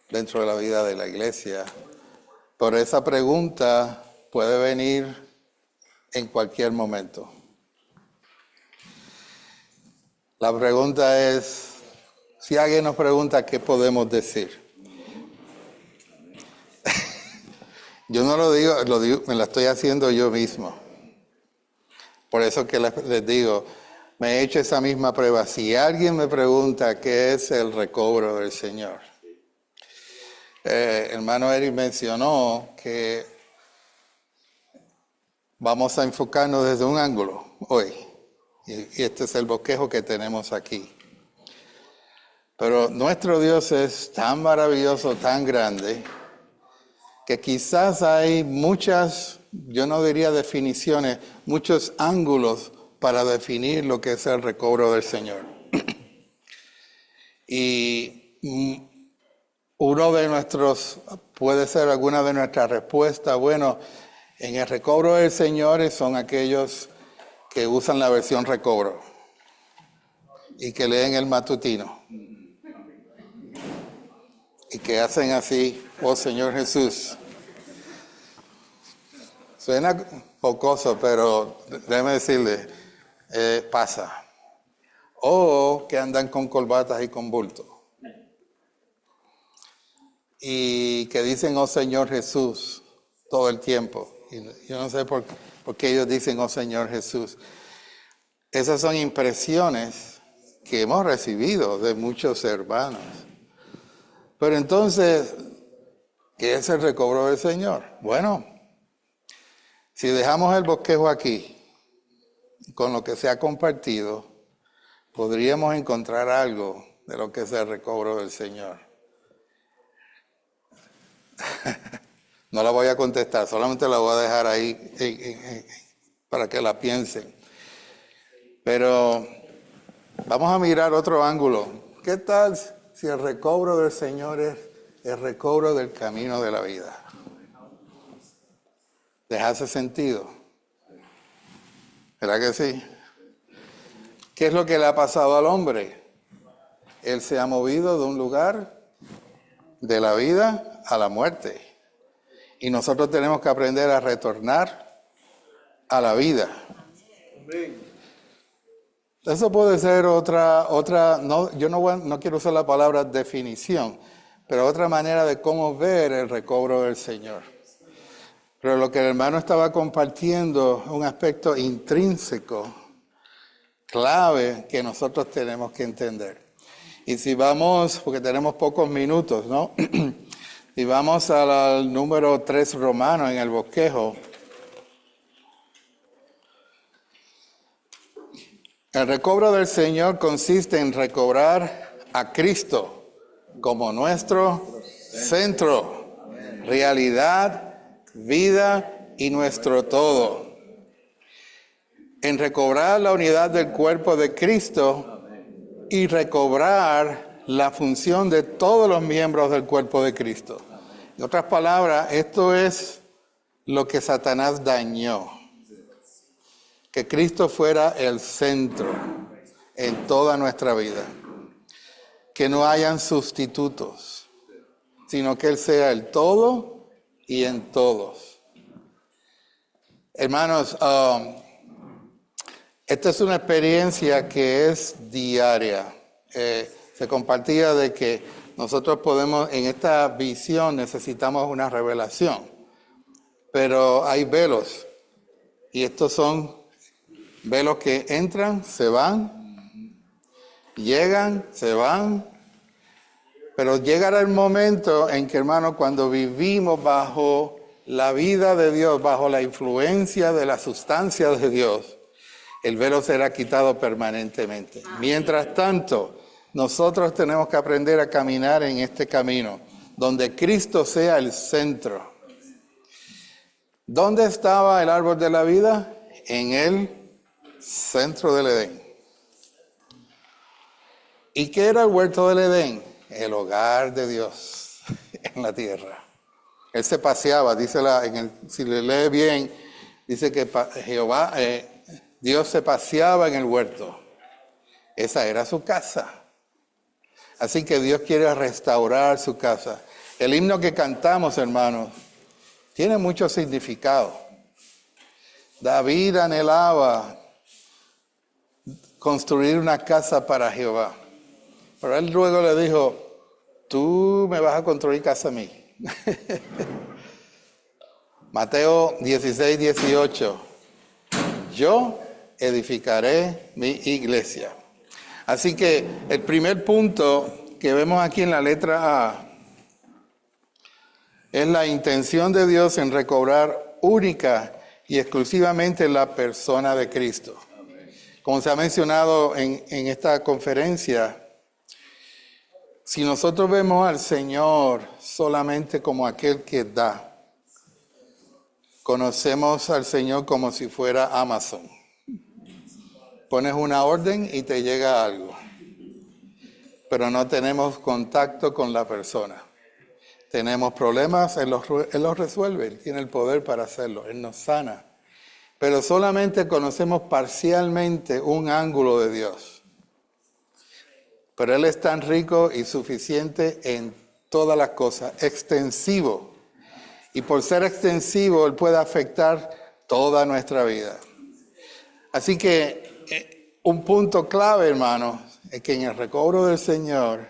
dentro de la vida de la iglesia. Pero esa pregunta puede venir en cualquier momento. La pregunta es, si alguien nos pregunta, ¿qué podemos decir? Yo no lo digo, me la estoy haciendo yo mismo. Por eso que les digo, me he hecho esa misma prueba. Si alguien me pregunta qué es el recobro del Señor, hermano Eric mencionó que vamos a enfocarnos desde un ángulo hoy. Y este es el bosquejo que tenemos aquí. Pero nuestro Dios es tan maravilloso, tan grande, que quizás hay muchas, yo no diría definiciones, muchos ángulos para definir lo que es el recobro del Señor. Y uno de nuestros, puede ser alguna de nuestras respuestas, bueno, en el recobro del Señor son aquellos que usan la versión recobro y que leen el matutino y que hacen así, oh Señor Jesús. Suena jocoso, pero déjeme decirle, pasa. O que andan con corbatas y con bulto. Y que dicen, oh Señor Jesús, todo el tiempo. Y yo no sé por qué ellos dicen, oh Señor Jesús. Esas son impresiones que hemos recibido de muchos hermanos. Pero entonces, ¿qué es el recobro del Señor? Bueno, si dejamos el bosquejo aquí, con lo que se ha compartido, podríamos encontrar algo de lo que es el recobro del Señor. No la voy a contestar, solamente la voy a dejar ahí para que la piensen. Pero vamos a mirar otro ángulo. ¿Qué tal si el recobro del Señor es el recobro del camino de la vida? ¿Les hace sentido? ¿Verdad que sí? ¿Qué es lo que le ha pasado al hombre? Él se ha movido de un lugar de la vida a la muerte. Y nosotros tenemos que aprender a retornar a la vida. Eso puede ser otra no, yo no quiero usar la palabra definición, pero otra manera de cómo ver el recobro del Señor. Pero lo que el hermano estaba compartiendo, un aspecto intrínseco, clave, que nosotros tenemos que entender. Y si vamos, porque tenemos pocos minutos, ¿no? Si vamos al número 3 romano en el bosquejo, el recobro del Señor consiste en recobrar a Cristo como nuestro centro, realidad, vida y nuestro todo. En recobrar la unidad del cuerpo de Cristo y recobrar la función de todos los miembros del cuerpo de Cristo. En otras palabras, esto es lo que Satanás dañó. Que Cristo fuera el centro en toda nuestra vida. Que no hayan sustitutos, sino que Él sea el todo y en todos. Hermanos, esta es una experiencia que es diaria. Se compartía de que nosotros podemos, en esta visión necesitamos una revelación, pero hay velos, y estos son velos que entran, se van, llegan, se van, pero llegará el momento en que, hermano, cuando vivimos bajo la vida de Dios, bajo la influencia de la sustancia de Dios, el velo será quitado permanentemente. Mientras tanto, nosotros tenemos que aprender a caminar en este camino, donde Cristo sea el centro. ¿Dónde estaba el árbol de la vida? En el centro del Edén. ¿Y qué era el huerto del Edén? El hogar de Dios en la tierra. Él se paseaba, dice si le lee bien, dice que Dios se paseaba en el huerto. Esa era su casa. Así que Dios quiere restaurar su casa. El himno que cantamos, hermanos, tiene mucho significado. David anhelaba construir una casa para Jehová. Pero él luego le dijo, tú me vas a construir casa a mí. Mateo 16, 18. Yo edificaré mi iglesia. Así que el primer punto que vemos aquí en la letra A es la intención de Dios en recobrar única y exclusivamente la persona de Cristo. Como se ha mencionado en esta conferencia, si nosotros vemos al Señor solamente como aquel que da, conocemos al Señor como si fuera Amazon. Pones una orden y te llega algo, pero no tenemos contacto con la persona. Tenemos problemas, Él los resuelve, Él tiene el poder para hacerlo, Él nos sana. Pero solamente conocemos parcialmente un ángulo de Dios. Pero Él es tan rico y suficiente en todas las cosas, extensivo. Y por ser extensivo, Él puede afectar toda nuestra vida. Así que un punto clave, hermanos, es que en el recobro del Señor,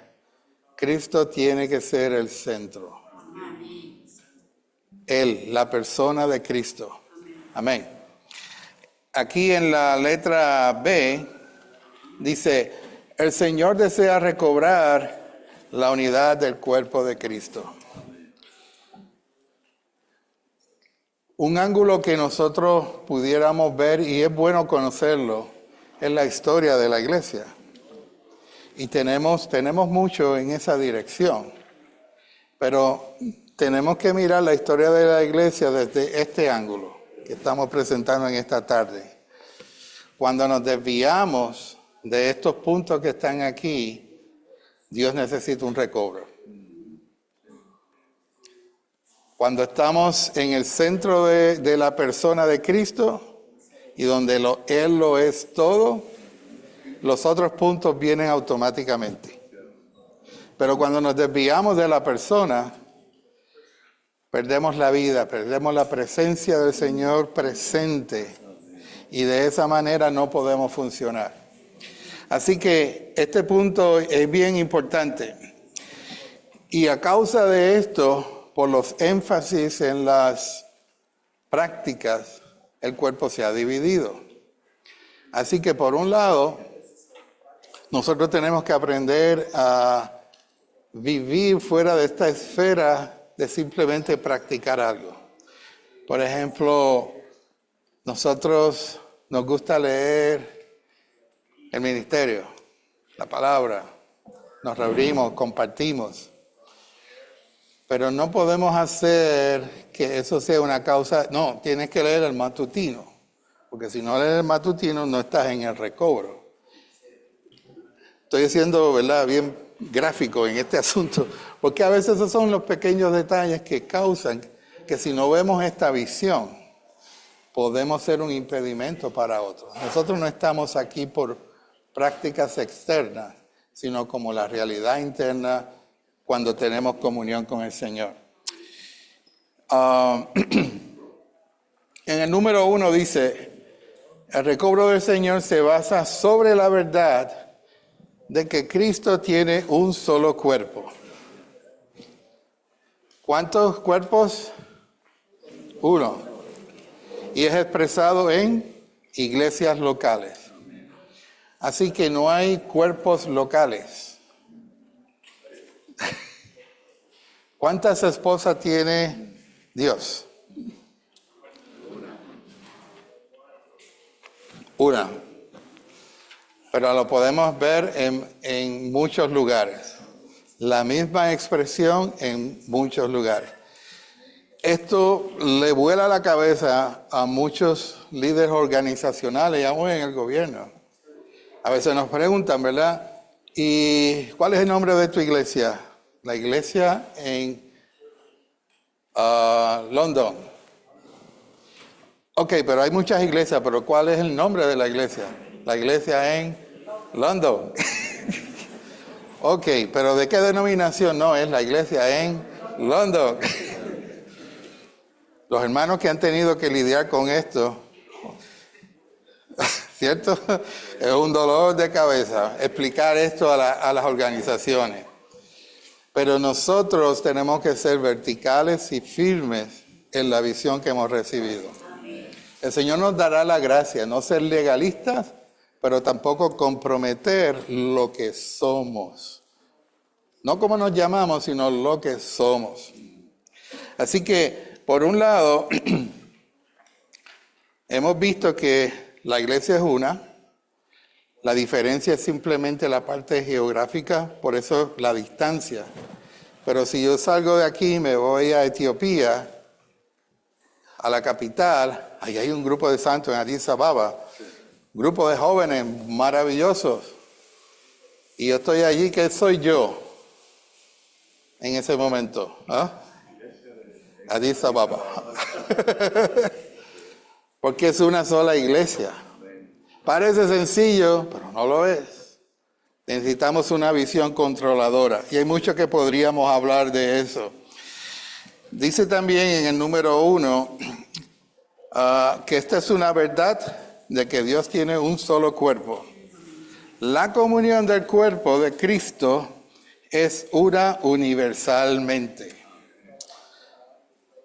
Cristo tiene que ser el centro. Él, la persona de Cristo. Amén. Aquí en la letra B dice, el Señor desea recobrar la unidad del cuerpo de Cristo. Un ángulo que nosotros pudiéramos ver, y es bueno conocerlo, es la historia de la iglesia. Y tenemos mucho en esa dirección. Pero tenemos que mirar la historia de la iglesia desde este ángulo que estamos presentando en esta tarde. Cuando nos desviamos de estos puntos que están aquí, Dios necesita un recobro. Cuando estamos en el centro de la persona de Cristo y donde Él lo es todo, los otros puntos vienen automáticamente. Pero cuando nos desviamos de la persona, perdemos la vida, perdemos la presencia del Señor presente y de esa manera no podemos funcionar. Así que este punto es bien importante. Y a causa de esto, por los énfasis en las prácticas, el cuerpo se ha dividido. Así que por un lado, nosotros tenemos que aprender a vivir fuera de esta esfera de simplemente practicar algo. Por ejemplo, nosotros nos gusta leer el ministerio, la palabra, nos reunimos, compartimos, pero no podemos hacer que eso sea una causa. No, tienes que leer el matutino, porque si no lees el matutino no estás en el recobro. Estoy siendo, ¿verdad?, bien gráfico en este asunto, porque a veces esos son los pequeños detalles que causan que si no vemos esta visión, podemos ser un impedimento para otros. Nosotros no estamos aquí por prácticas externas, sino como la realidad interna cuando tenemos comunión con el Señor. En el número 1 dice, el recobro del Señor se basa sobre la verdad de que Cristo tiene un solo cuerpo. ¿Cuántos cuerpos? Uno. Y es expresado en iglesias locales. Así que no hay cuerpos locales. ¿Cuántas esposas tiene Dios? Una. Pero lo podemos ver en muchos lugares. La misma expresión en muchos lugares. Esto le vuela la cabeza a muchos líderes organizacionales y aún en el gobierno. A veces nos preguntan, ¿verdad? ¿Y cuál es el nombre de tu iglesia? La iglesia en London. Ok, pero hay muchas iglesias, pero ¿cuál es el nombre de la iglesia? La iglesia en London. Ok, pero ¿de qué denominación? No, es la iglesia en London. Los hermanos que han tenido que lidiar con esto, ¿cierto? Es un dolor de cabeza explicar esto a las organizaciones. Pero nosotros tenemos que ser verticales y firmes en la visión que hemos recibido. El Señor nos dará la gracia, no ser legalistas, pero tampoco comprometer lo que somos. No como nos llamamos, sino lo que somos. Así que, por un lado, hemos visto que la iglesia es una. La diferencia es simplemente la parte geográfica, por eso la distancia. Pero si yo salgo de aquí y me voy a Etiopía, a la capital, ahí hay un grupo de santos en Addis Ababa, grupo de jóvenes maravillosos. Y yo estoy allí, ¿qué soy yo en ese momento? ¿Ah? Addis Ababa. Porque es una sola iglesia. Parece sencillo, pero no lo es. Necesitamos una visión controladora. Y hay mucho que podríamos hablar de eso. Dice también en el número 1 que esta es una verdad de que Dios tiene un solo cuerpo. La comunión del cuerpo de Cristo es una universalmente.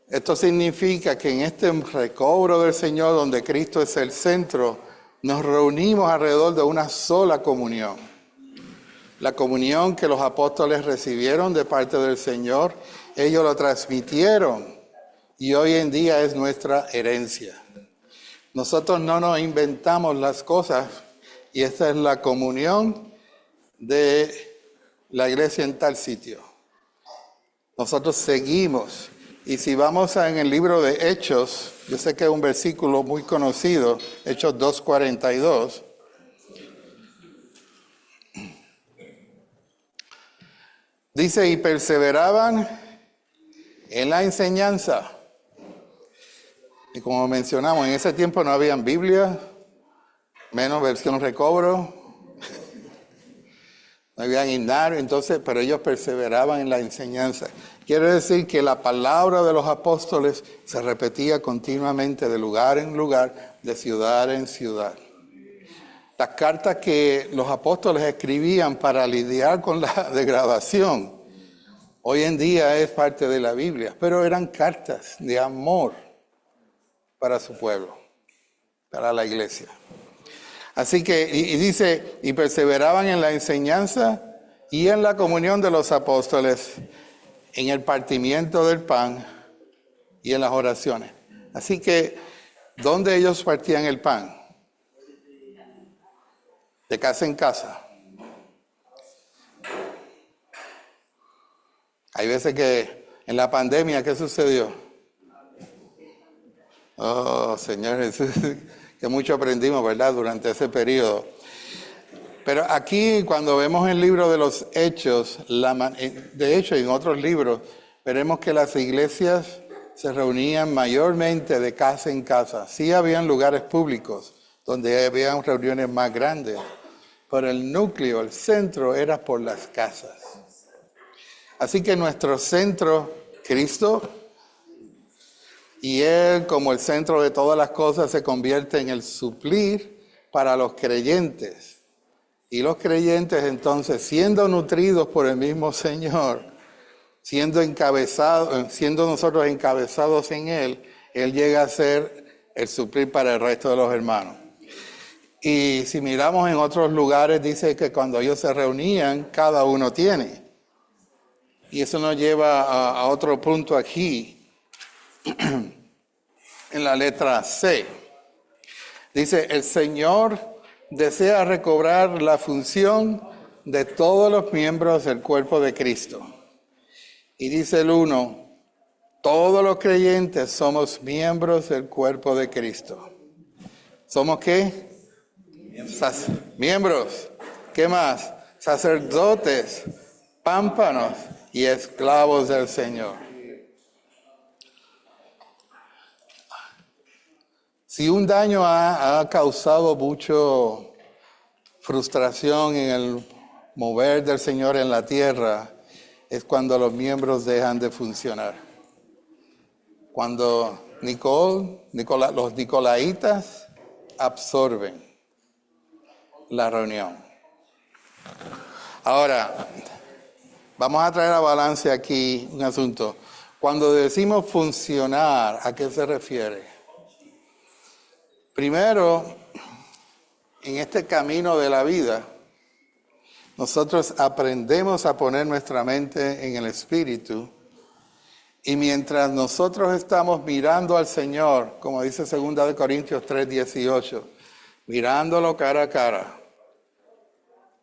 Esto significa que en este recobro del Señor, donde Cristo es el centro, nos reunimos alrededor de una sola comunión. La comunión que los apóstoles recibieron de parte del Señor, ellos lo transmitieron y hoy en día es nuestra herencia. Nosotros no nos inventamos las cosas y esta es la comunión de la iglesia en tal sitio. Nosotros seguimos. Y si vamos en el libro de Hechos, yo sé que es un versículo muy conocido, Hechos 2:42. Dice, y perseveraban en la enseñanza. Y como mencionamos, en ese tiempo no habían Biblia, menos versión recobro, no habían himnario, entonces, pero ellos perseveraban en la enseñanza. Quiere decir que la palabra de los apóstoles se repetía continuamente de lugar en lugar, de ciudad en ciudad. Las cartas que los apóstoles escribían para lidiar con la degradación, hoy en día es parte de la Biblia, pero eran cartas de amor para su pueblo, para la iglesia. Así que, y dice, y perseveraban en la enseñanza y en la comunión de los apóstoles, en el partimiento del pan y en las oraciones. Así que, ¿dónde ellos partían el pan? De casa en casa. Hay veces que en la pandemia, ¿qué sucedió? Oh, Señor Jesús, que mucho aprendimos, ¿verdad?, durante ese periodo. Pero aquí, cuando vemos el libro de los Hechos, de hecho, en otros libros, veremos que las iglesias se reunían mayormente de casa en casa. Sí habían lugares públicos donde habían reuniones más grandes, pero el núcleo, el centro, era por las casas. Así que nuestro centro, Cristo, y Él, como el centro de todas las cosas, se convierte en el suplir para los creyentes. Y los creyentes, entonces, siendo nutridos por el mismo Señor, siendo nosotros encabezados en Él, Él llega a ser el suplir para el resto de los hermanos. Y si miramos en otros lugares, dice que cuando ellos se reunían, cada uno tiene. Y eso nos lleva a otro punto aquí, en la letra C. Dice, el Señor desea recobrar la función de todos los miembros del cuerpo de Cristo. Y dice el 1, todos los creyentes somos miembros del cuerpo de Cristo. ¿Somos qué? Miembros. ¿Qué más? Sacerdotes, pámpanos y esclavos del Señor. Si un daño ha causado mucha frustración en el mover del Señor en la tierra, es cuando los miembros dejan de funcionar. Cuando los nicolaitas absorben la reunión. Ahora, vamos a traer a balance aquí un asunto. Cuando decimos funcionar, ¿a qué se refiere? Primero, en este camino de la vida, nosotros aprendemos a poner nuestra mente en el Espíritu y mientras nosotros estamos mirando al Señor, como dice 2 Corintios 3:18, mirándolo cara a cara,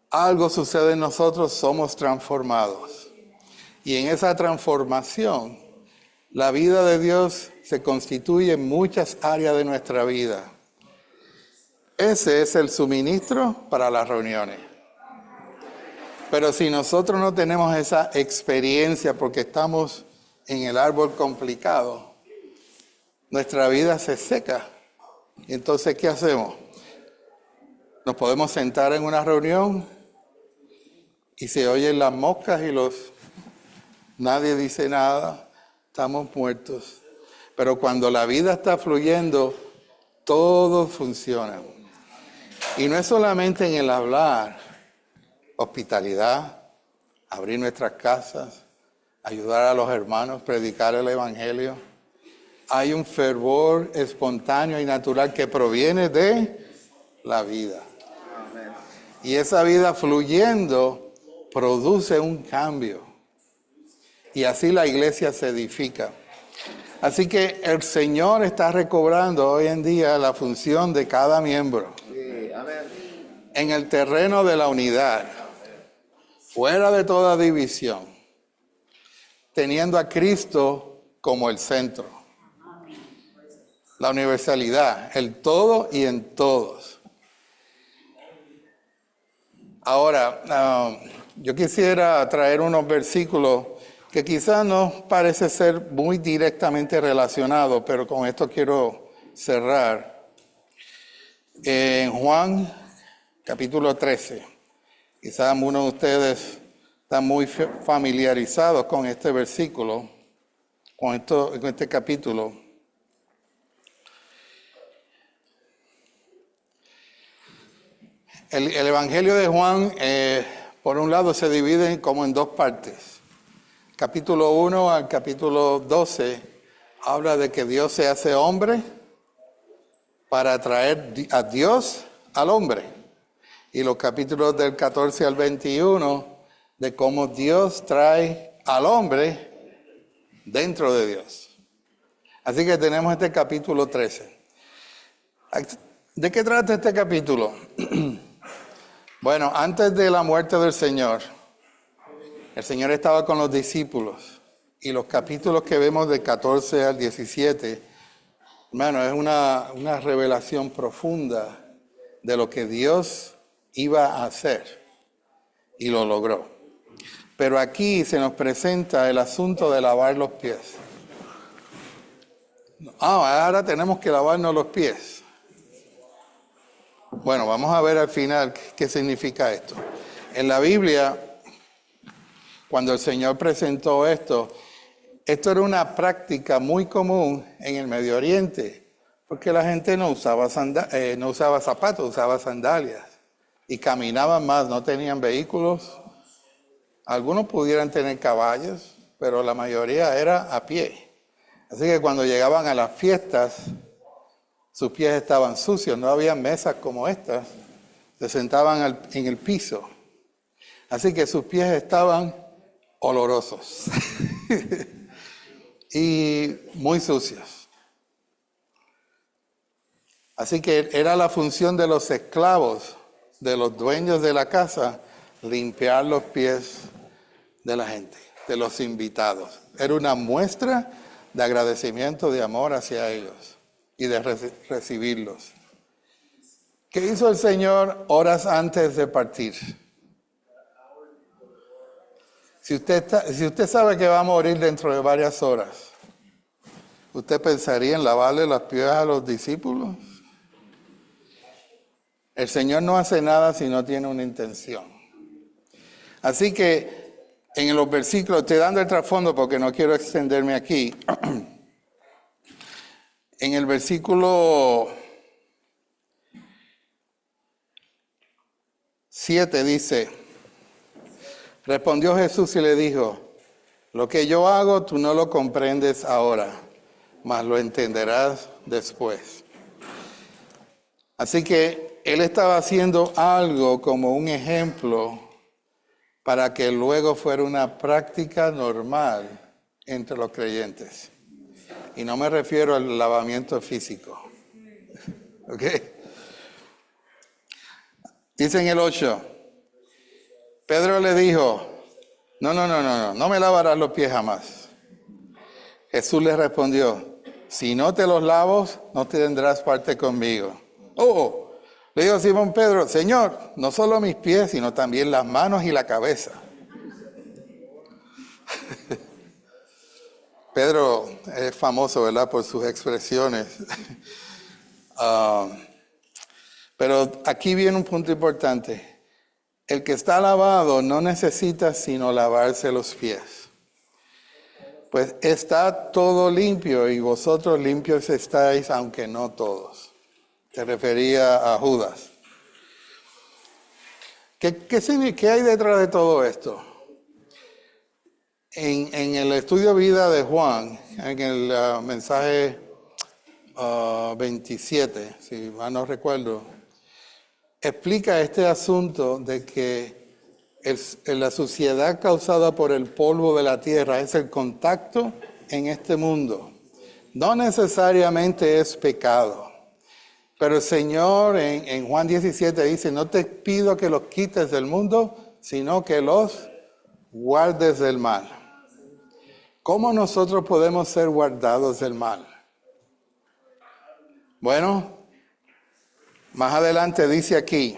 algo sucede en nosotros, somos transformados. Y en esa transformación, la vida de Dios se constituye en muchas áreas de nuestra vida. Ese es el suministro para las reuniones. Pero si nosotros no tenemos esa experiencia porque estamos en el árbol complicado, nuestra vida se seca. Entonces, ¿qué hacemos? Nos podemos sentar en una reunión y se oyen las moscas y nadie dice nada, estamos muertos. Pero cuando la vida está fluyendo, todo funciona. Y no es solamente en el hablar, hospitalidad, abrir nuestras casas, ayudar a los hermanos, predicar el evangelio. Hay un fervor espontáneo y natural que proviene de la vida. Y esa vida fluyendo produce un cambio. Y así la iglesia se edifica. Así que el Señor está recobrando hoy en día la función de cada miembro. Sí, amén. En el terreno de la unidad, fuera de toda división, teniendo a Cristo como el centro. La universalidad, el todo y en todos. Ahora, yo quisiera traer unos versículos que quizás no parece ser muy directamente relacionados, pero con esto quiero cerrar. En Juan, capítulo 13, quizás algunos de ustedes están muy familiarizados con este versículo, con este capítulo. El Evangelio de Juan, por un lado, se divide como en dos partes. Capítulo 1 al capítulo 12 habla de que Dios se hace hombre para traer a Dios al hombre. Y los capítulos del 14 al 21 de cómo Dios trae al hombre dentro de Dios. Así que tenemos este capítulo 13. ¿De qué trata este capítulo? Bueno, antes de la muerte del Señor, el Señor estaba con los discípulos. Y los capítulos que vemos de 14 al 17, hermano, es una revelación profunda de lo que Dios iba a hacer. Y lo logró. Pero aquí se nos presenta el asunto de lavar los pies. Ahora tenemos que lavarnos los pies. Bueno, vamos a ver al final qué significa esto. En la Biblia, cuando el Señor presentó esto era una práctica muy común en el Medio Oriente, porque la gente no usaba zapatos, usaba sandalias y caminaban más, no tenían vehículos. Algunos pudieran tener caballos, pero la mayoría era a pie. Así que cuando llegaban a las fiestas, sus pies estaban sucios, no había mesas como estas, se sentaban en el piso. Así que sus pies estaban olorosos y muy sucios. Así que era la función de los esclavos, de los dueños de la casa, limpiar los pies de la gente, de los invitados. Era una muestra de agradecimiento, de amor hacia ellos y de recibirlos. ¿Qué hizo el Señor horas antes de partir? Si usted sabe que va a morir dentro de varias horas, ¿usted pensaría en lavarle los pies a los discípulos? El Señor no hace nada si no tiene una intención. Así que en los versículos, estoy dando el trasfondo porque no quiero extenderme aquí. En el versículo 7 dice, respondió Jesús y le dijo, lo que yo hago tú no lo comprendes ahora, mas lo entenderás después. Así que él estaba haciendo algo como un ejemplo para que luego fuera una práctica normal entre los creyentes. Y no me refiero al lavamiento físico. ¿Ok? Dice en el 8, Pedro le dijo, no me lavarás los pies jamás. Jesús le respondió, si no te los lavas, no tendrás parte conmigo. Le dijo Simón Pedro, Señor, no solo mis pies, sino también las manos y la cabeza. Pedro es famoso, ¿verdad?, por sus expresiones. Pero aquí viene un punto importante. El que está lavado no necesita sino lavarse los pies. pues está todo limpio y vosotros limpios estáis, aunque no todos. Se refería a Judas. ¿Qué hay detrás de todo esto? En el estudio vida de Juan, en el mensaje 27, si mal no recuerdo, explica este asunto de que la suciedad causada por el polvo de la tierra es el contacto en este mundo. No necesariamente es pecado. Pero el Señor en Juan 17 dice, no te pido que los quites del mundo, sino que los guardes del mal. ¿Cómo nosotros podemos ser guardados del mal? Bueno, más adelante dice aquí,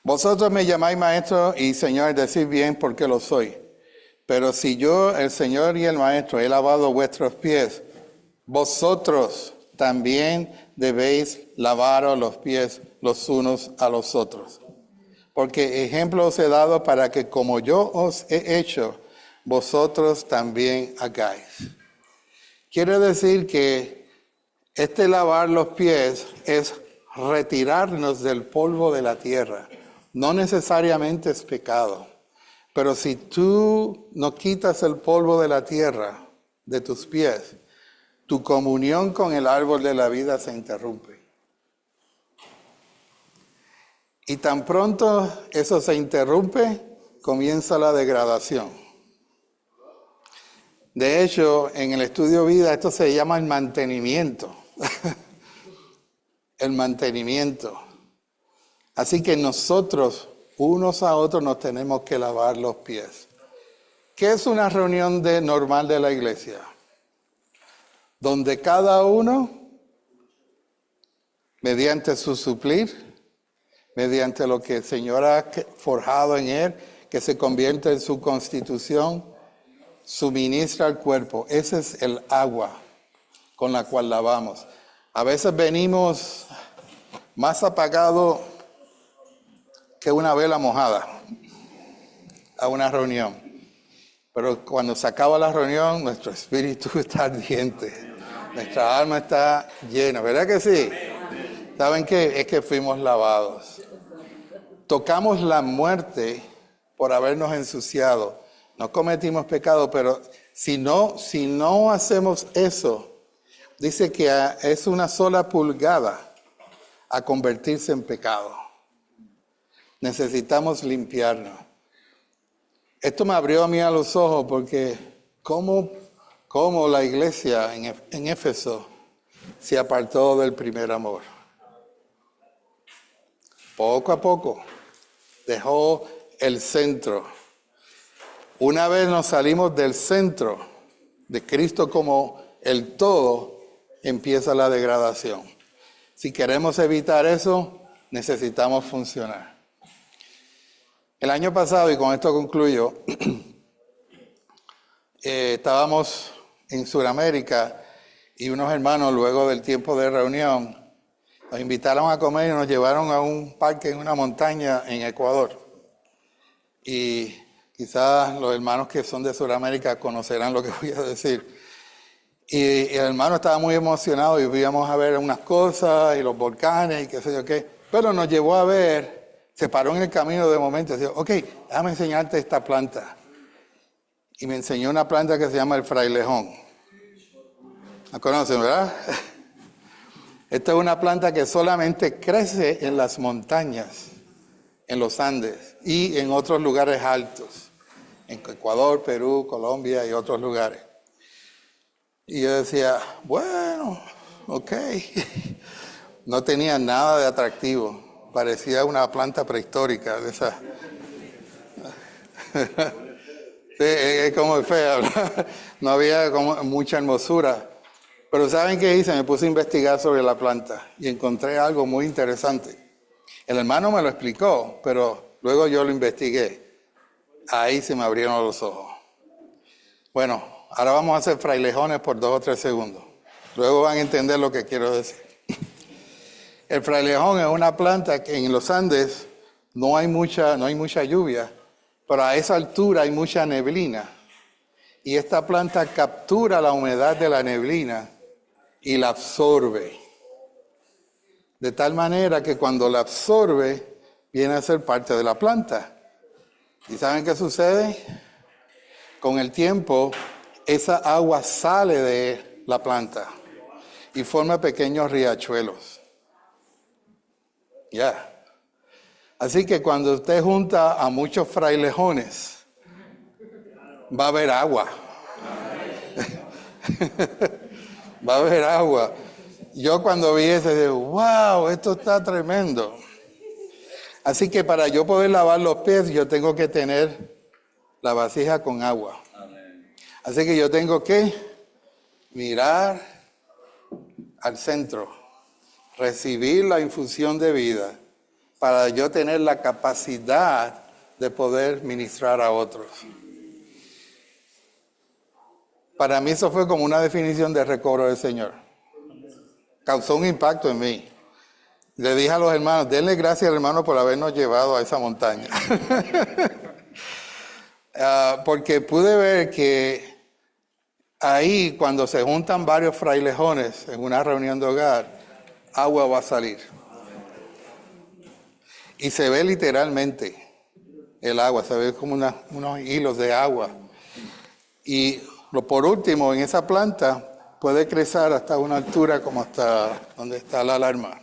vosotros me llamáis maestro y Señor, decid bien porque lo soy. Pero si yo, el Señor y el maestro, he lavado vuestros pies, vosotros también debéis lavaros los pies los unos a los otros. Porque ejemplo os he dado para que como yo os he hecho, vosotros también hagáis. Quiere decir que este lavar los pies es retirarnos del polvo de la tierra. No necesariamente es pecado, pero si tú no quitas el polvo de la tierra de tus pies, tu comunión con el árbol de la vida se interrumpe. Y tan pronto eso se interrumpe, comienza la degradación. De hecho, en el estudio vida esto se llama el mantenimiento. El mantenimiento. Así que nosotros, unos a otros, nos tenemos que lavar los pies. ¿Qué es una reunión normal de la iglesia? Donde cada uno, mediante su suplir, mediante lo que el Señor ha forjado en él, que se convierte en su constitución, suministra al cuerpo. Ese es el agua con la cual lavamos. A veces venimos más apagados que una vela mojada a una reunión. Pero cuando se acaba la reunión, nuestro espíritu está ardiente. Nuestra alma está llena. ¿Verdad que sí? ¿Saben qué? Es que fuimos lavados. Tocamos la muerte por habernos ensuciado. No cometimos pecado, pero si no hacemos eso, dice que es una sola pulgada a convertirse en pecado. Necesitamos limpiarnos. Esto me abrió a mí a los ojos porque cómo la iglesia en Éfeso se apartó del primer amor. Poco a poco dejó el centro. Una vez nos salimos del centro de Cristo como el todo, empieza la degradación. Si queremos evitar eso, necesitamos funcionar. El año pasado, y con esto concluyo, estábamos en Sudamérica y unos hermanos, luego del tiempo de reunión, nos invitaron a comer y nos llevaron a un parque en una montaña en Ecuador. Y quizás los hermanos que son de Sudamérica conocerán lo que voy a decir. Y el hermano estaba muy emocionado y íbamos a ver unas cosas y los volcanes y qué sé yo qué. Pero nos llevó a ver, se paró en el camino de momento y dijo, ok, déjame enseñarte esta planta. Y me enseñó una planta que se llama el frailejón. ¿La conocen, verdad? Esta es una planta que solamente crece en las montañas, en los Andes y en otros lugares altos. En Ecuador, Perú, Colombia y otros lugares. Y yo decía, bueno, ok. No tenía nada de atractivo. Parecía una planta prehistórica de esas. Sí, es como fea, ¿verdad? No había como mucha hermosura. Pero ¿saben qué hice? Me puse a investigar sobre la planta y encontré algo muy interesante. El hermano me lo explicó, pero luego yo lo investigué. Ahí se me abrieron los ojos. Bueno, ahora vamos a hacer frailejones por 2 o 3 segundos. Luego van a entender lo que quiero decir. El frailejón es una planta que en los Andes no hay mucha lluvia, pero a esa altura hay mucha neblina. Y esta planta captura la humedad de la neblina y la absorbe. De tal manera que cuando la absorbe, viene a ser parte de la planta. ¿Y saben qué sucede? Con el tiempo, esa agua sale de la planta y forma pequeños riachuelos. Ya. Así que cuando usted junta a muchos frailejones, va a haber agua. Va a haber agua. Yo cuando vi eso, dije, wow, esto está tremendo. Así que para yo poder lavar los pies, yo tengo que tener la vasija con agua. Así que yo tengo que mirar al centro, recibir la infusión de vida, para yo tener la capacidad de poder ministrar a otros. Para mí eso fue como una definición de recobro del Señor. Causó un impacto en mí. Le dije a los hermanos, denle gracias al hermano por habernos llevado a esa montaña. Porque pude ver que ahí, cuando se juntan varios frailejones en una reunión de hogar, agua va a salir. Y se ve literalmente el agua, se ve como unos hilos de agua. Y por último, en esa planta puede crecer hasta una altura como hasta donde está la alarma.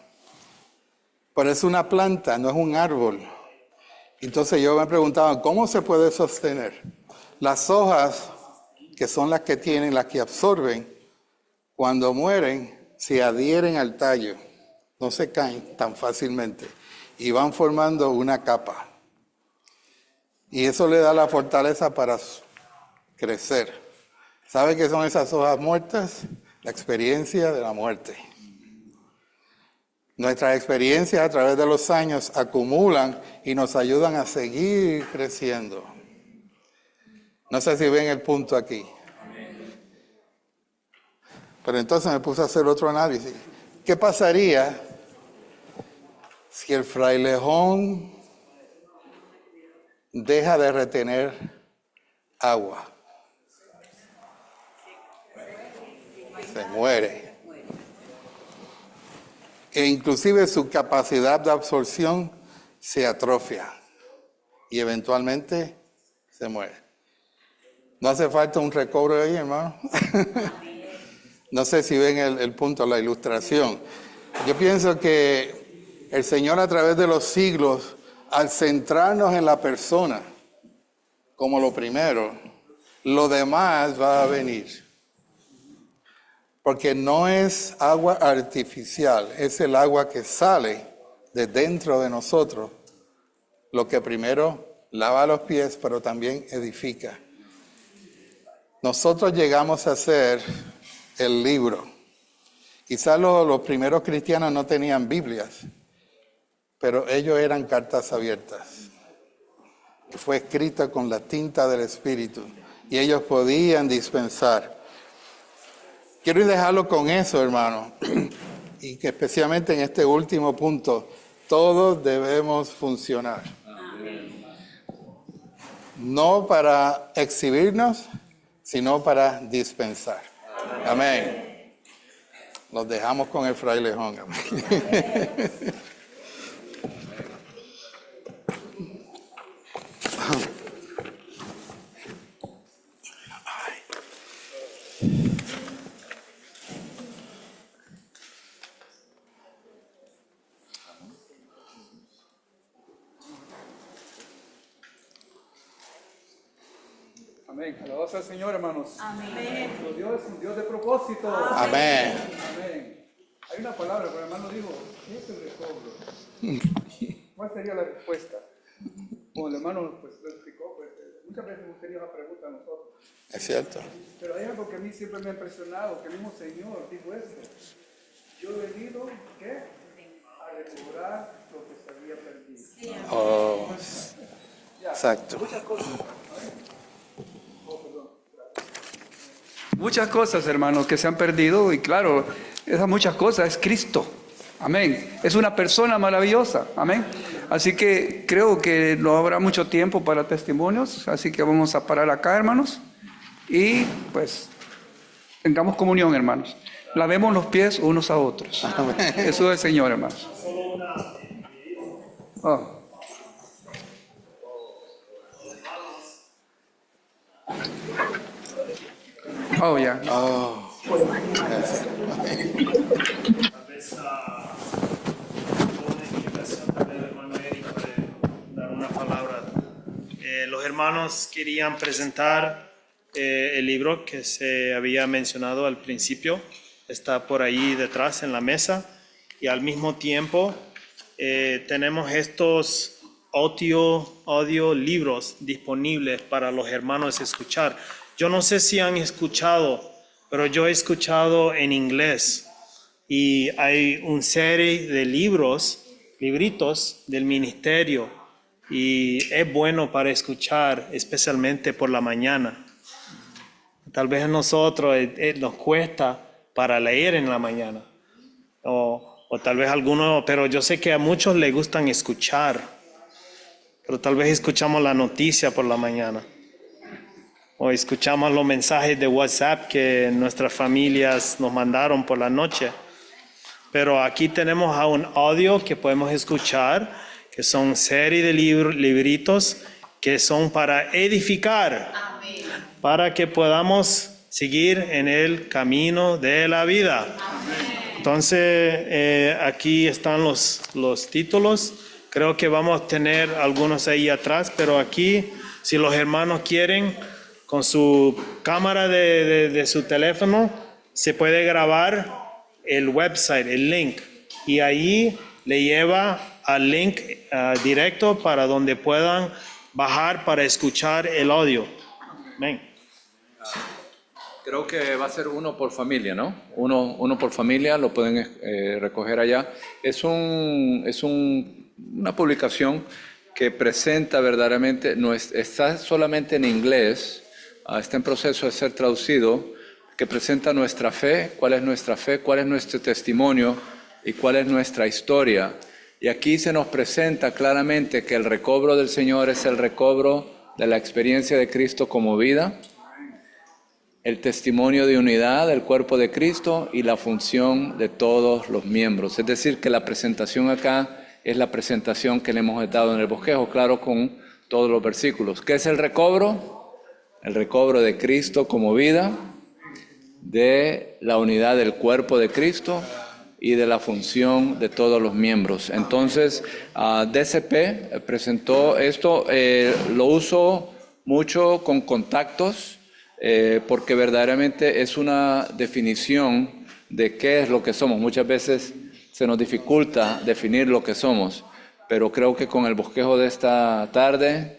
Pero es una planta, no es un árbol. Entonces yo me preguntaba, ¿cómo se puede sostener? Las hojas, que son las que tienen, las que absorben, cuando mueren, se adhieren al tallo. No se caen tan fácilmente. Y van formando una capa. Y eso le da la fortaleza para crecer. ¿Sabe qué son esas hojas muertas? La experiencia de la muerte. Nuestras experiencias a través de los años acumulan y nos ayudan a seguir creciendo. No sé si ven el punto aquí. Pero entonces me puse a hacer otro análisis. ¿Qué pasaría si el frailejón deja de retener agua? Se muere. E inclusive su capacidad de absorción se atrofia y eventualmente se muere. ¿No hace falta un recobro ahí, hermano? No sé si ven el punto, la ilustración. Yo pienso que el Señor a través de los siglos, al centrarnos en la persona como lo primero, lo demás va a venir. Porque no es agua artificial, es el agua que sale de dentro de nosotros, lo que primero lava los pies, pero también edifica. Nosotros llegamos a ser el libro. Quizás los primeros cristianos no tenían Biblias, pero ellos eran cartas abiertas, que fue escrita con la tinta del Espíritu, y ellos podían dispensar. Quiero dejarlo con eso, hermano, y que especialmente en este último punto, todos debemos funcionar. No para exhibirnos, sino para dispensar. Amén. Los dejamos con el frailejón. Amén. Amén. Alabados al Señor, hermanos. Amén. Nuestro Dios es un Dios de propósito. Amén. Amén. Hay una palabra, pero el hermano dijo, ¿qué es el recobro? ¿Cuál sería la respuesta? Como el hermano pues, lo explicó, pues, muchas veces hemos tenido la pregunta a nosotros. Es cierto. Pero hay algo que a mí siempre me ha impresionado, que el mismo Señor dijo esto. Yo he venido, ¿qué? A recobrar lo que se había perdido. Oh, Ya, exacto. muchas cosas. Muchas cosas, hermanos, que se han perdido y claro, esas muchas cosas es Cristo. Amén. Es una persona maravillosa. Amén. Así que creo que no habrá mucho tiempo para testimonios, así que vamos a parar acá, hermanos, y pues tengamos comunión, hermanos. Lavemos los pies unos a otros. Eso es el Señor, hermanos. Oh. Oh, ya. Oh, gracias. Tal vez una explicación, tal vez el hermano Eric puede dar una palabra. Los hermanos querían presentar el libro que se había mencionado al principio, está por ahí detrás en la mesa, y al mismo tiempo tenemos estos audio libros disponibles para los hermanos escuchar. Yo no sé si han escuchado, pero yo he escuchado en inglés, y hay una serie de libritos del ministerio, y es bueno para escuchar, especialmente por la mañana. Tal vez a nosotros nos cuesta para leer en la mañana, o tal vez algunos, pero yo sé que a muchos les gustan escuchar, pero tal vez escuchamos la noticia por la mañana, o escuchamos los mensajes de WhatsApp que nuestras familias nos mandaron por la noche. Pero aquí tenemos a un audio que podemos escuchar, que son serie de libritos que son para edificar. Amén. Para que podamos seguir en el camino de la vida. Amén. Entonces, aquí están los títulos. Creo que vamos a tener algunos ahí atrás, pero aquí, si los hermanos quieren, con su cámara de su teléfono, se puede grabar el website, el link, y ahí le lleva al link directo para donde puedan bajar para escuchar el audio. Amén. Creo que va a ser uno por familia, ¿no? Uno por familia, lo pueden recoger allá. Es una publicación que presenta verdaderamente, no está solamente en inglés, está en proceso de ser traducido, que presenta nuestra fe, cuál es nuestro testimonio y cuál es nuestra historia. Y aquí se nos presenta claramente que el recobro del Señor es el recobro de la experiencia de Cristo como vida, el testimonio de unidad del cuerpo de Cristo y la función de todos los miembros. Es decir, que la presentación acá es la presentación que le hemos dado en el bosquejo, claro, con todos los versículos. ¿Qué es el recobro? El recobro de Cristo como vida, de la unidad del cuerpo de Cristo y de la función de todos los miembros. Entonces, DCP presentó esto, lo uso mucho con contactos, porque verdaderamente es una definición de qué es lo que somos. Muchas veces se nos dificulta definir lo que somos, pero creo que con el bosquejo de esta tarde,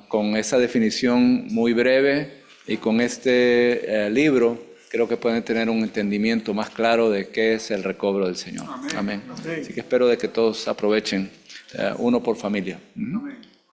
con esa definición muy breve y con este libro, creo que pueden tener un entendimiento más claro de qué es el recobro del Señor. Amén. Amén. Así que espero de que todos aprovechen, uno por familia. Amén.